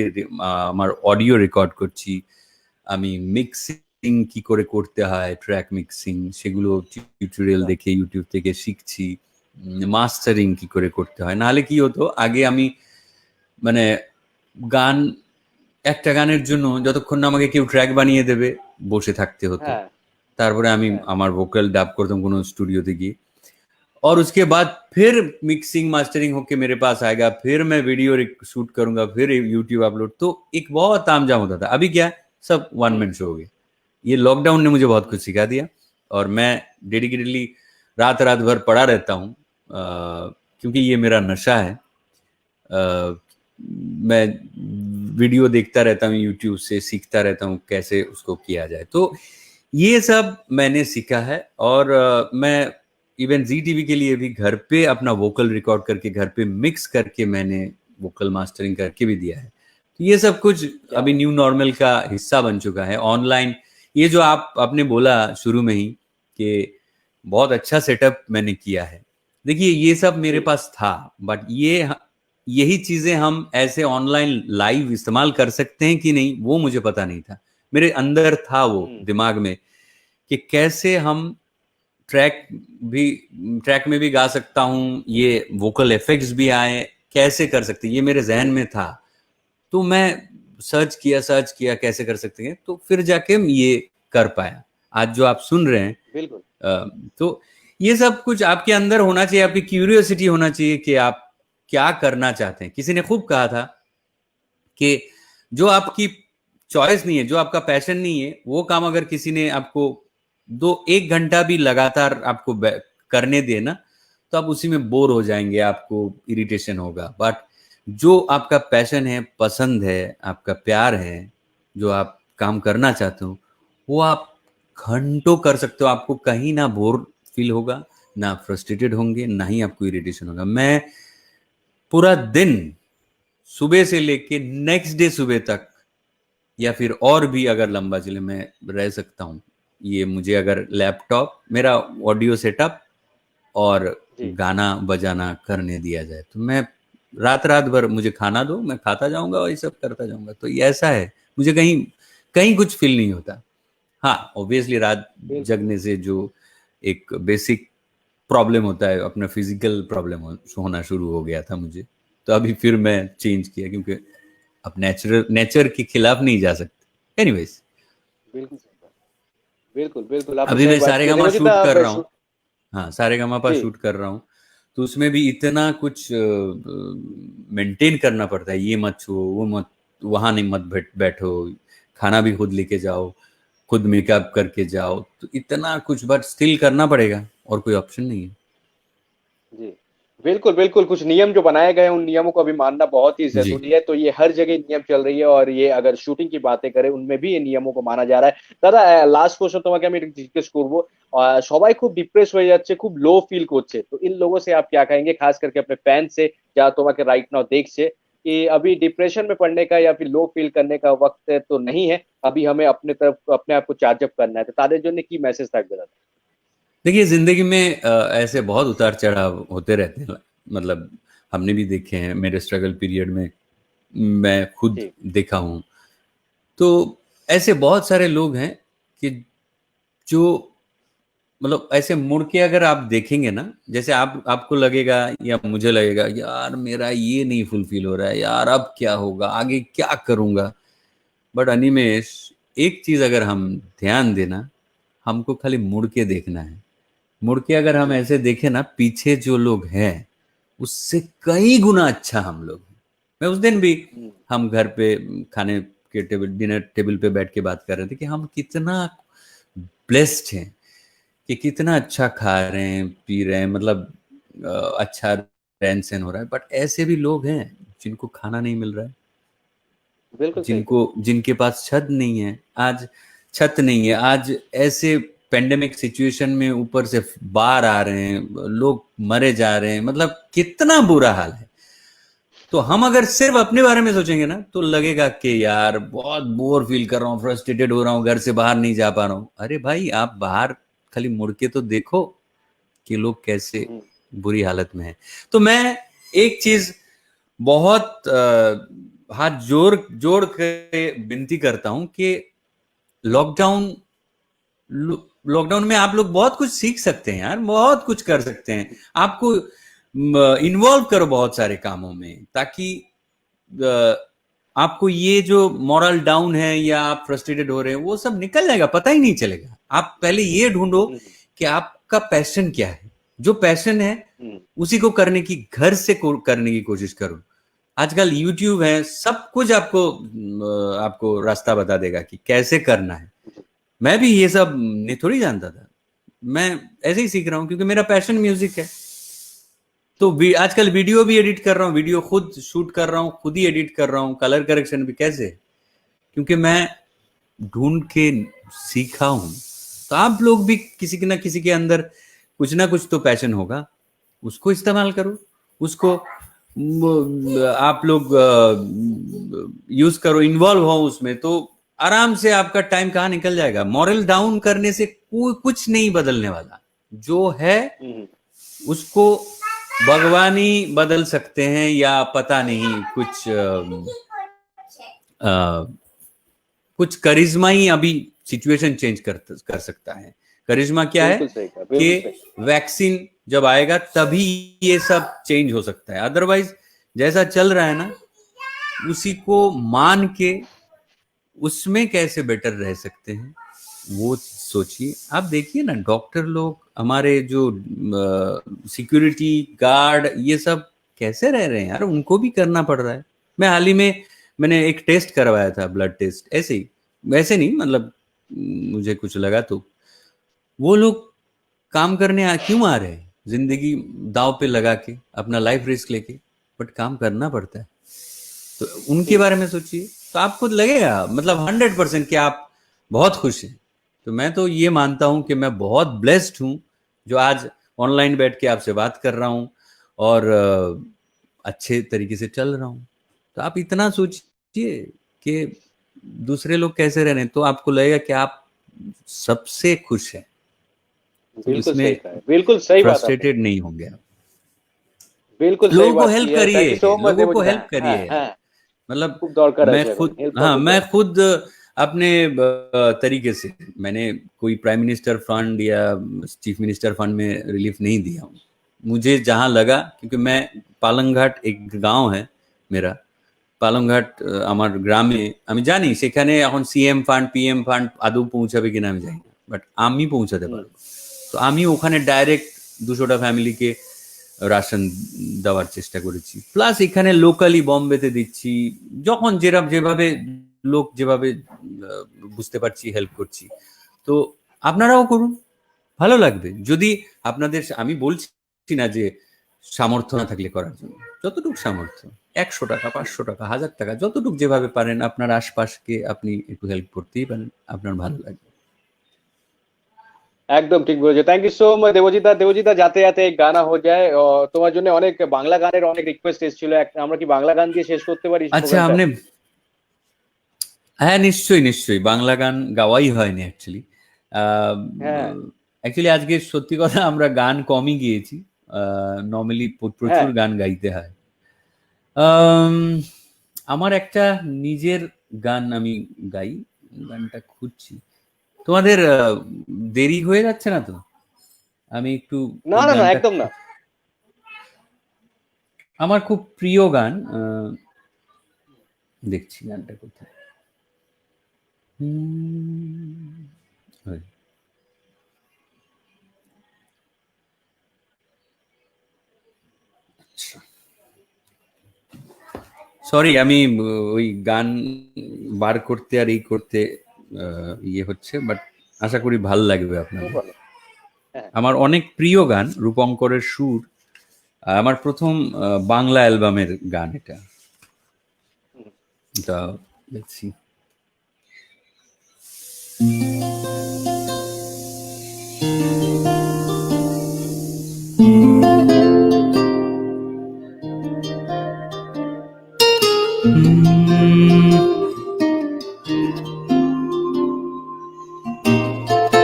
আমার অডিও রেকর্ড করছি, আমি মিক্সিং কি করে করতে হয়, ট্র্যাক মিক্সিং, সেগুলো টিউটোরিয়াল দেখে ইউটিউব থেকে শিখছি। মাস্টারিং কি করে করতে হয়, নাহলে কি হতো আগে, আমি মানে গান, একটা গানের জন্য যতক্ষণ না আমাকে কেউ ট্র্যাক বানিয়ে দেবে বসে থাকতে হতো। হ্যাঁ তারপরে আমি হ্যাঁ আমার ভোকাল ডাব करता हूँ कोनो स्टूडियो गई, और उसके बाद फिर मिक्सिंग मास्टरिंग होके मेरे पास आएगा, फिर मैं वीडियो शूट करूंगा, फिर यूट्यूब अपलोड। तो एक बहुत तामझाम होता था। अभी क्या, सब वन मैन शो हो गए। ये लॉकडाउन ने मुझे बहुत कुछ सिखा दिया, और मैं डेडिकेटली रात रात भर पड़ा रहता हूँ, क्योंकि ये मेरा नशा है। मैं वीडियो देखता रहता हूँ, यूट्यूब से सीखता रहता हूँ कैसे उसको किया जाए। तो ये सब मैंने सीखा है। और मैं इवन जी टीवी के लिए भी घर पे अपना वोकल रिकॉर्ड करके, घर पे मिक्स करके मैंने वोकल मास्टरिंग करके भी दिया है। तो ये सब कुछ अभी न्यू नॉर्मल का हिस्सा बन चुका है। ऑनलाइन, ये जो आपने बोला शुरू में ही कि बहुत अच्छा सेटअप मैंने किया है, देखिए ये सब मेरे पास था, बट यही चीजें हम ऐसे ऑनलाइन लाइव इस्तेमाल कर सकते हैं कि नहीं, वो मुझे पता नहीं था। मेरे अंदर था वो दिमाग में कि कैसे हम ट्रैक में भी गा सकता हूं, ये वोकल इफेक्ट्स भी आए, कैसे कर सकते हैं, ये मेरे जहन में था। तो मैं सर्च किया कैसे कर सकते हैं, तो फिर जाके ये कर पाया। आज जो आप सुन रहे हैं, बिल्कुल तो ये सब कुछ आपके अंदर होना चाहिए, आपकी क्यूरियोसिटी होना चाहिए कि आप क्या करना चाहते हैं। किसी ने खूब कहा था कि जो आपकी चॉइस नहीं है, जो आपका पैशन नहीं है, वो काम अगर किसी ने आपको 1 घंटा भी लगातार आपको करने दे ना, तो आप उसी में बोर हो जाएंगे, आपको इरिटेशन होगा। बट जो आपका पैशन है, पसंद है, आपका प्यार है, जो आप काम करना चाहते हो, वो आप घंटों कर सकते हो। आपको कहीं ना बोर फील होगा, ना फ्रस्ट्रेटेड होंगे, ना ही आपको इरिटेशन होगा। मैं पूरा दिन सुबह से लेके नेक्स्ट डे सुबह तक, या फिर और भी अगर लंबा चले, मैं रह सकता हूँ। ये मुझे अगर लैपटॉप, मेरा ऑडियो सेटअप और जी गाना बजाना करने दिया जाए। तो मैं रात रात भर मुझे खाना दो, मैं खाता जाऊंगा और ये सब करता जाऊंगा। तो ये ऐसा है, मुझे कहीं कहीं कुछ फील नहीं होता। हाँ, ऑब्वियसली रात बिल्कुल जगने से जो एक बेसिक प्रॉब्लम होता है, अपना फिजिकल प्रॉब्लम होना शुरू हो गया था मुझे। तो अभी फिर मैं चेंज किया, क्योंकि अब नेचर के खिलाफ नहीं जा सकते। एनीवेज, बिल्कुल सही बात। बिल्कुल बिल्कुल आपने अभी सही मैं बात किया। सारेगामा देखो जितना शूट कर आप रहा हूँ। हाँ, सारेगामा जी शूट कर रहा हूँ। तो उसमें भी इतना कुछ मेंटेन करना पड़ता है, ये मत छुओ, वो मत, वहां नहीं मत बैठो, खाना भी खुद लेके जाओ, खुद मेकअप करके जाओ। तो इतना कुछ बट स्टिल करना पड़ेगा, और कोई ऑप्शन नहीं है। जी। बिल्कुल, बिल्कुल, कुछ नियम जो बनाए गए हैं, उन नियमों को अभी मानना बहुत ही जी। ज़रूरी है। तो ये हर जगह नियम चल रही है और ये अगर शूटिंग की बातें करें, उनमें भी ये नियमों को माना जा रहा है। দাদা লাস্ট প্রশ্ন তোমাকে আমি একটু জিজ্ঞেস করব। সবাই খুব ডিপ্রেস হয়ে যাচ্ছে, খুব লো ফিল করছে। तो इन लोगों से आप क्या कहेंगे, खास करके अपने फैन से যারা তোমাকে রাইট নাও দেখছে कि अभी डिप्रेशन में पड़ने का या फिर लो फील करने का वक़्त तो नहीं है। अभी हमें अपने तरफ अपने आप को चार्ज अप करना है। तो তাদের জন্য কি মেসেজ থাকবে দাদা? देखिए, जिंदगी में ऐसे बहुत उतार चढ़ाव होते रहते हैं। मतलब हमने भी देखे हैं, मेरे स्ट्रगल पीरियड में मैं खुद जी। देखा हूँ। तो ऐसे बहुत सारे लोग हैं कि जो, मतलब ऐसे मुड़ के अगर आप देखेंगे ना, जैसे आपको लगेगा या मुझे लगेगा, यार मेरा ये नहीं फुलफिल हो रहा है, यार अब क्या होगा, आगे क्या करूंगा। बट अनिमेश, एक चीज अगर हम ध्यान देना, हमको खाली मुड़ के देखना है। मुड़ के अगर हम जी। ऐसे देखें ना, पीछे जो लोग हैं उससे कई गुना अच्छा हम लोग हैं। मैं उस दिन भी, हुँ। हम घर पे खाने के टेबल, डिनर टेबल पे बैठ के बात कर रहे थे कि हम कितना ब्लेस्ड हैं, कि कितना अच्छा खा रहे हैं, पी रहे हैं, मतलब अच्छा रहन सहन हो रहा है। बट ऐसे भी लोग हैं जिनको खाना नहीं मिल रहा है, बिल्कुल सही कहा। जिनको, जिनके पास छत नहीं है आज। छत नहीं है आज, ऐसे पेंडेमिक सिचुएशन में ऊपर से बाढ़ आ रहे हैं, लोग मरे जा रहे हैं, मतलब कितना बुरा हाल है। तो हम अगर सिर्फ अपने बारे में सोचेंगे ना, तो लगेगा कि यार बहुत बोर फील कर रहा हूँ, फ्रस्ट्रेटेड हो रहा हूँ, घर से बाहर नहीं जा पा रहा हूँ। अरे भाई, आप बाहर खाली मुड़ के तो देखो कि लोग कैसे हुँ। बुरी हालत में है। तो मैं एक चीज बहुत हाथ जोड़ जोड़ के विनती करता हूं कि लॉकडाउन लॉकडाउन में आप लोग बहुत कुछ सीख सकते हैं यार, बहुत कुछ कर सकते हैं। आपको इन्वॉल्व करो बहुत सारे कामों में, ताकि अ, आपको ये जो मॉरल डाउन है या आप फ्रस्ट्रेटेड हो रहे हैं, वो सब निकल जाएगा, पता ही नहीं चलेगा। आप पहले ये ढूंढो हुँ, कि आपका पैशन क्या है। जो पैशन है हुँ। उसी को करने की, घर से करने की कोशिश करो। आजकल यूट्यूब है, सब कुछ आपको आपको रास्ता बता देगा कि कैसे करना है। मैं भी ये सब नहीं थोड़ी जानता था, मैं ऐसे ही सीख रहा हूँ क्योंकि मेरा पैशन म्यूजिक है। तो जी। आजकल वीडियो भी एडिट कर रहा हूँ, वीडियो खुद शूट कर रहा हूँ, खुद ही एडिट कर रहा हूँ, कलर करेक्शन भी। कैसे? क्योंकि मैं ढूंढ के सीखा हूँ। तो आप लोग भी किसी के ना किसी के अंदर कुछ ना कुछ तो पैशन होगा, उसको इस्तेमाल करो, उसको आप लोग यूज करो, इन्वॉल्व हो उसमें। तो आराम से आपका टाइम कहाँ निकल जाएगा। मॉरल डाउन करने से कुछ नहीं बदलने वाला। जो है हुँ, हुँ। उसको भगवान ही बदल सकते हैं, या पता नहीं कुछ अ, कुछ करिश्मा ही अभी सिचुएशन चेंज कर सकता है। करिश्मा क्या है बिल्कुल सही कहा, कि बिल्कुल सही। वैक्सीन जब आएगा तभी ये सब चेंज हो सकता है। अदरवाइज जैसा चल रहा है ना, उसी को मान के उसमें कैसे बेटर रह सकते हैं, वो सोचिए। आप देखिए ना, डॉक्टर लोग, हमारे जो सिक्योरिटी गार्ड, ये सब कैसे रह रहे हैं यार, उनको भी करना पड़ रहा है। मैं हाल ही में मैंने एक टेस्ट करवाया था, ब्लड टेस्ट, ऐसे ही, वैसे नहीं, मतलब मुझे कुछ लगा तो। वो लोग काम करने क्यों आ रहे हैं, जिंदगी दांव पे लगा के, अपना लाइफ रिस्क लेके, बट काम करना पड़ता है। तो उनके जी। बारे में सोचिए, तो आपको लगेगा मतलब 100% कि आप बहुत खुश हैं। तो मैं तो ये मानता हूं कि मैं बहुत ब्लेस्ड हूं, जो आज ऑनलाइन बैठ के आपसे बात कर रहा हूं, और अच्छे तरीके से चल रहा हूं। तो आप इतना सोचिए कि दूसरे लोग कैसे रह रहे हैं, तो आपको लगेगा कि आप सबसे खुश हैं। तो बिल्कुल इसमें सही कहा है, बिल्कुल सही बात आपने फ्रस्ट्रेटेड कही। नहीं होंगे आप। बिल्कुल सही लोगों को बात हेल्प की है। थैंक यू करिए, सो मच लोगों को देवजीत। हेल्प करिए হ্যাঁ यार। হ্যাঁ, मतलब খুব দরকার मैं আছে এখন, खुद, হেল্প हाँ, করতে मैं চাই। खुद अपने तरीके से, मैंने कोई प्राइम मिनिस्टर फंड या चीफ मिनिस्टर फंड में रिलीफ नहीं दिया हूँ। मुझे जहां लगा, क्योंकि मैं পালংঘাট एक गांव है मेरा, পালংঘাট আমার গ্রামে, আমি জানি সেখানে এখন সিএম ফান্ড পিএম ফান্ড আদৌ পৌঁছাবে কিনা আমি জানি না, বাট আমি পৌঁছাতে হুম, পারবো। তো আমি ওখানে ডাইরেক্ট 200টা ফ্যামিলিকে রাশন দেওয়ার চেষ্টা করেছি, প্লাস এখানে লোকালি বম্বেতে দিচ্ছি, যখন যেভাবে লোক যেভাবে বুঝতে পারছি হেল্প করছি। তো আপনারাও করুন, ভালো লাগবে। যদি আপনাদের, আমি বলছি না যে সামর্থ্য না থাকলে করার জন্য, যতটুকু সামর্থ্য, 100 টাকা 500 টাকা 1000 টাকা, যতটুকু যেভাবে পারেন আপনার আশপাশকে আপনি একটু হেল্প করতেই পারেন, আপনার ভালো লাগবে। একদম ঠিক বলেছো। Thank you so much Debjita. Debjita, যাতে যাতে এক গানা হয়ে যায়। তোমার জন্য অনেক বাংলা গানের অনেক রিকোয়েস্ট এসেছিল, আমরা কি বাংলা গান দিয়ে শেষ করতে পারি আচ্ছা, প্রোগ্রামটা? আপনি, হ্যাঁ নিশ্চয়ই নিশ্চয়ই, বাংলা গান গাওয়াই হয়নি অ্যাকচুয়ালি। হ্যাঁ অ্যাকচুয়ালি আজকে সত্যি কথা আমরা গান কমই গিয়েছি, নর্মালি হ্যাঁ, প্রচুর গান গাইতে হয়। আম, আমার একটা নিজের গান আমি গাই, গানটা খুঁজছি। তোমাদের দেরি হয়ে যাচ্ছে না তো? আমি একটু না ওই না না, গানটা একদম না। আমার খুব প্রিয় গান, দেখছি গানটা কোথায়। ওই, আচ্ছা, সরি, আমি ওই গান বার করতে আর এই করতে ইয়ে হচ্ছে, বাট আশা করি ভাল লাগবে নো আপনাদের। প্রবলেম। হ্যাঁ আমার অনেক প্রিয় গান, রূপঙ্করের সুর, আমার প্রথম বাংলা অ্যালবামের গান এটা। হুম। এটা দেখছি।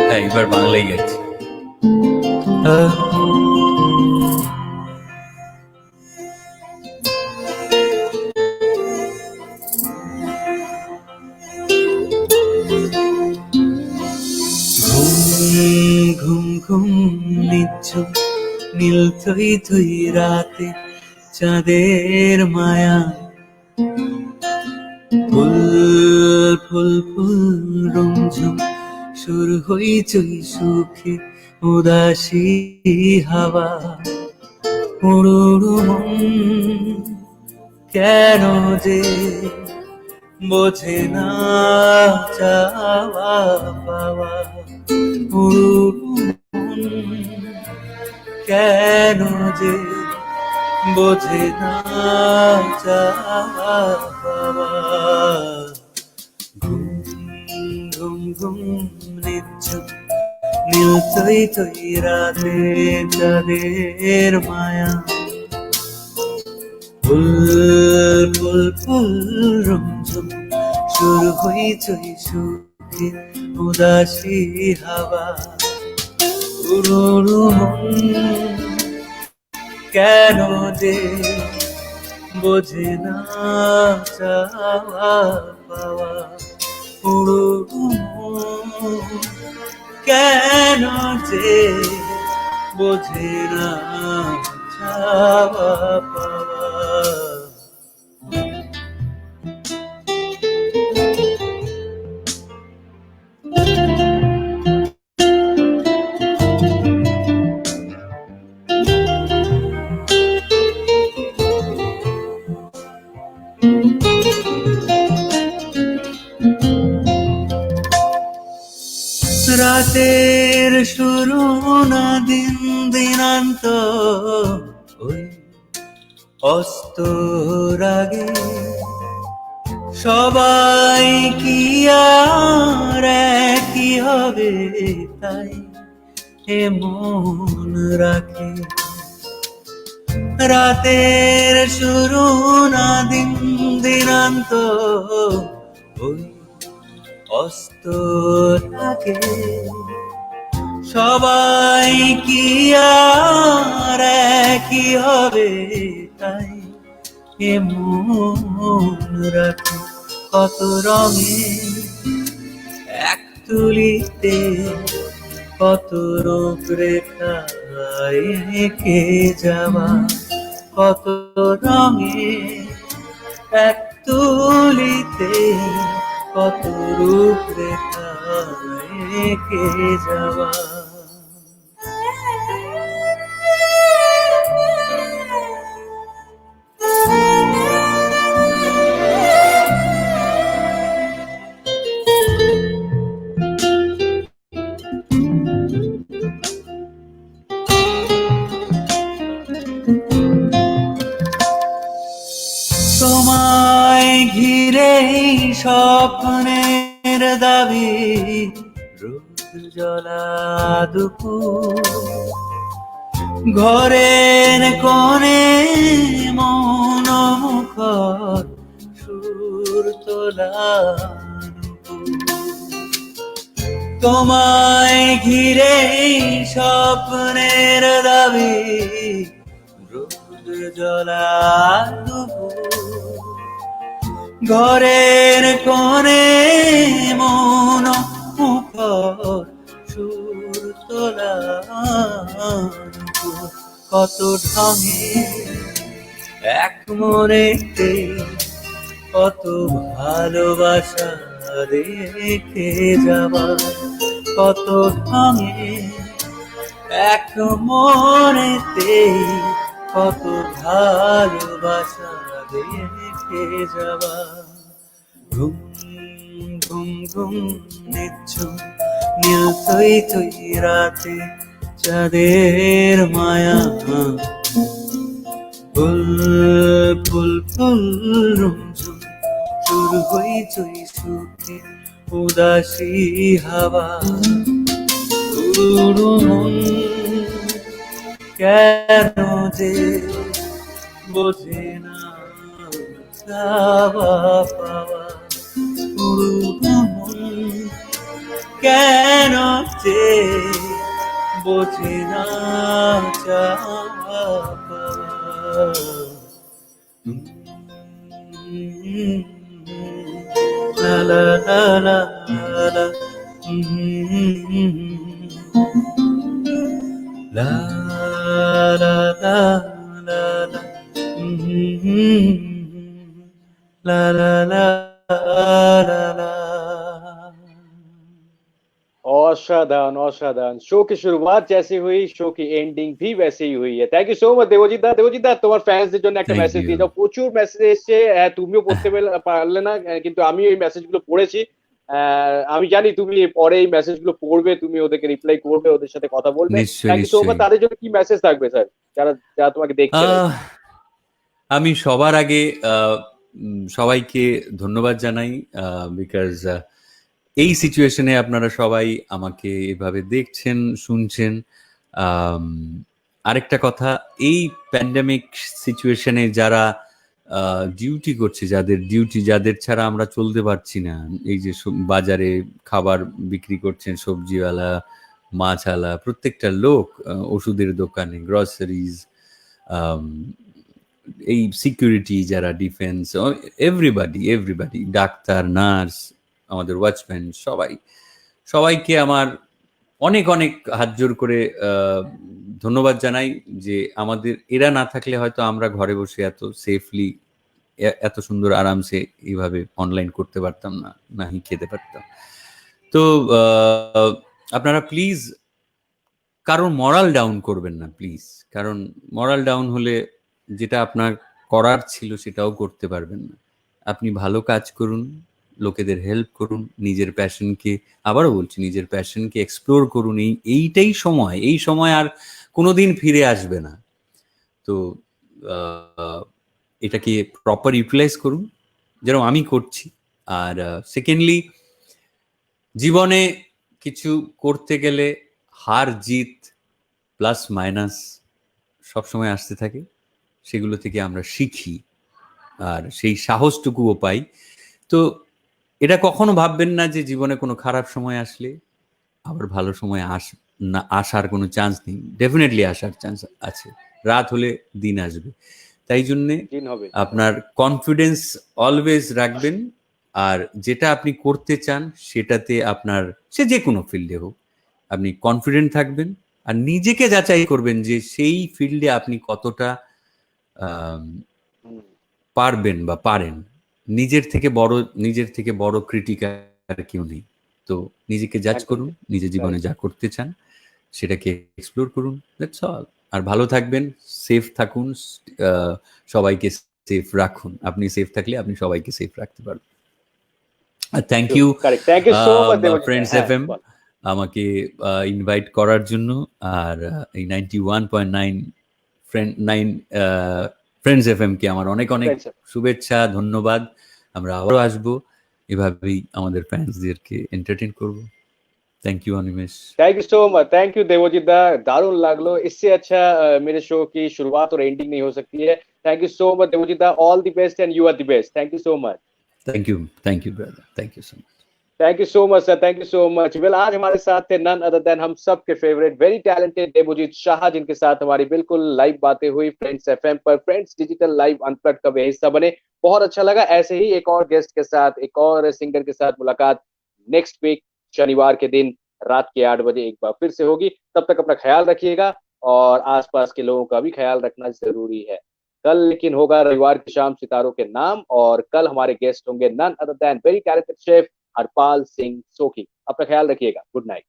হ্যাঁ, এবার বাংলাই গাইছি। ঘুম ঘুম ঘুম নিঝুম নীল থই থই রাতে চাঁদের মায়া, ফুল ফুল ফুল রুমঝুম সুর হইচই সুখে উদাসী হাওয়া, উড়ুড়ু মন কেন যে বোঝে না চাওয়া পাওয়া, উড়ুড়ু মন কেন যে বোঝে না চাওয়া পাওয়া। ঘুম ঘুম ঘুম নিঝুম নীল থই থই রাতে চাঁদের মায়া, ফুল ফুল ফুল রুমঝুম সুর হইচই সুখে উদাসী হাওয়া, উড়ুড়ু মন কেন যে বোঝে না চাওয়া পাওয়া, উড়ুড়ু মন কেন যে বোঝে না চাওয়া পাওয়া। রাতের শুরু না দিন দিনান্ত, ওই অস্তর আগে সবাই কি আর একই হবে, তাই এ মন রাখে। রাতের শুরু না দিন দিনান্ত, ওই অস্তর আগে সবাই কি আর একই হবে তাই এমন রাখো কত রঙে এক তুলিতে কত রূপরেখা এঁকে যাওয়া কত রঙে এক তুলিতে কত রূপরেখা এঁকে যাওয়া। তোমায় ঘিরে স্বপ্নের দাবি রোদ জ্বলা দুপুর ঘরের কোণে মন মুখর সুর তোলা তোমায় ঘিরে স্বপ্নের দাবি রোদ জ্বলা দুপুর ঘরের কোণে মন মুখর সুর তোলা কত ঢঙে এক মনেতে কত ভালোবাসা রেখে যাবা কত ঢঙে এক মনেতে কত ভালোবাসা রেখে যাবা। ঘুম ঘুম ঘুম নিচ্ছুম নীল তুই তুই রাতে চাঁদের মায়া ফুল ফুল ফুল রুমঝুম সুর হই চই সুখে উদাসী হাওয়া পুরো মন কেন যে বোঝে না চাওয়া পাওয়া পুরো মন কেন যে বোঝে না চাওয়া পাওয়া। La la la la la la la la la la la la la la la। असाधारण असाधारण। शो की शुरुआत जैसी हुई शो की एंडिंग भी वैसे ही हुई है। Thank you so much Debjit da. Debjit da তোমার ফ্যান্সদের জন্য একটা Thank মেসেজ you. দিয়ে যাও। প্রচুর মেসেজ এসেছে, তুমিও পড়তে পারলে না, কিন্তু আমি এই মেসেজগুলো পড়েছি। আমি জানি তুমি পরে এই মেসেজগুলো পড়বে, তুমি ওদেরকে রিপ্লাই করবে, ওদের সাথে কথা বলবে। নিশ্চয়ই থ্যাংক ইউ সো মাচ। নিশ্চয়ই। তাদের জন্য কি মেসেজ থাকবে স্যার, যারা যারা তোমাকে দেখছে? আমি সবার আগে সবাইকে ধন্যবাদ জানাই, বিকজ এই সিচুয়েশনে আপনারা সবাই আমাকে এভাবে দেখছেন শুনছেন। আরেকটা কথা, এই প্যান্ডেমিক সিচুয়েশনে যারা ডিউটি করছে, যাদের ডিউটি, যাদের ছাড়া আমরা চলতে পারছি না, এই যে বাজারে খাবার বিক্রি করছেন সবজিওয়ালা, মাছওয়ালা, প্রত্যেকটা লোক, ওষুধের দোকানে, গ্রসারিজ, এই সিকিউরিটি যারা, ডিফেন্স, এভরিবাডি, ডাক্তার, নার্স, আমাদের ওয়াচম্যান, সবাইকে আমার অনেক অনেক হাত জোর করে ধন্যবাদ জানাই, যে আমাদের এরা না থাকলে হয়তো আমরা ঘরে বসে এত সেফলি, এত সুন্দর আরামসে এইভাবে অনলাইন করতে পারতাম না, নাহি খেতে পারতাম। তো আপনারা প্লিজ কারণ মরাল ডাউন করবেন না প্লিজ, কারণ মরাল ডাউন হলে যেটা আপনার করার ছিল সেটাও করতে পারবেন না। আপনি ভালো কাজ করুন, লোকেদের হেল্প করুন, নিজের প্যাশনকে, আবারও বলছি, নিজের প্যাশনকে এক্সপ্লোর করুন। এইটাই সময়, এই সময় আর কোনোদিন ফিরে আসবে না। তো এটাকে প্রপার ইউটিলাইজ করুন, যেরকম আমি করছি। আর সেকেন্ডলি, জীবনে কিছু করতে গেলে হার জিত প্লাস মাইনাস সবসময় আসতে থাকে, সেগুলো থেকে আমরা শিখি আর সেই সাহসটুকুও পাই। তো এটা কখনো ভাববেন না যে জীবনে কোনো খারাপ সময় আসলে আবার ভালো সময় না আসার কোনো চান্স নেই, ডেফিনেটলি আসার চান্স আছে, রাত হলে দিন আসবে। তাই জন্যে দিন হবে। আপনার কনফিডেন্স অলওয়েজ রাখবেন, আর যেটা আপনি করতে চান সেটাতে আপনার, সে যে কোনো ফিল্ডে হোক, আপনি কনফিডেন্ট থাকবেন আর নিজেকে যাচাই করবেন যে সেই ফিল্ডে আপনি কতটা আম, হুম, পারবেন বা পারেন। নিজের থেকে বড় ক্রিটিক আর কেউ নেই। তো নিজেকে জাজ একদম করুন, ঠিক। নিজের জীবনে Correct. যা করতে চান সেটাকে এক্সপ্লোর করুন, দ্যাটস অল। আর ভালো থাকবেন, সেফ থাকুন, সবাইকে সেফ রাখুন। আপনি সেফ থাকলে আপনি সবাইকে সেফ রাখতে পারবেন। আর thank True. You Correct. Thank you so much, Devojit. Friends হ্যাঁ, এফএম বল। আমাকে ইনভাইট করার জন্য। আর এই 91.9 ফ্রেন্ডস এফএম কে আমার অনেক অনেক Friends. শুভেচ্ছা, ধন্যবাদ। আমরা আবারও আসবো, এভাবেই আমাদের ফ্যান্সদেরকে এন্টারটেইন করব। Thank you Animesh. Thank you so much, thank you Devojit da, दारुण लागलो। इससे अच्छा मेरे शो की शुरुआत और एंडिंग नहीं हो सकती है। Thank you so much Debojit दा, all the best and you are the best. Thank you so much. Thank you brother, thank you so much. Thank you so much sir, thank you so much. Well, आज हमारे साथ थे none other then हम सब के favourite very talented Debojit Shah, जिनके साथ हमारी बिल्कुल लाइव बातें हुई फ्रेंड्स एफएम पर। फ्रेंड्स डिजिटल लाइव अनप्लग्ड का भी हिस्सा बने, बहुत अच्छा लगा। ऐसे ही एक और गेस्ट के साथ, एक और सिंगर के साथ मुलाकात नेक्स्ट वीक शनिवार के दिन रात के 8 बजे एक बार फिर से होगी। तब तक अपना ख्याल रखिएगा और आसपास के लोगों का भी ख्याल रखना जरूरी है। कल लेकिन होगा रविवार की शाम सितारों के नाम, और कल हमारे गेस्ट होंगे none other than very talented chef Harpal Singh Sokhi. अपना ख्याल रखिएगा। Good night.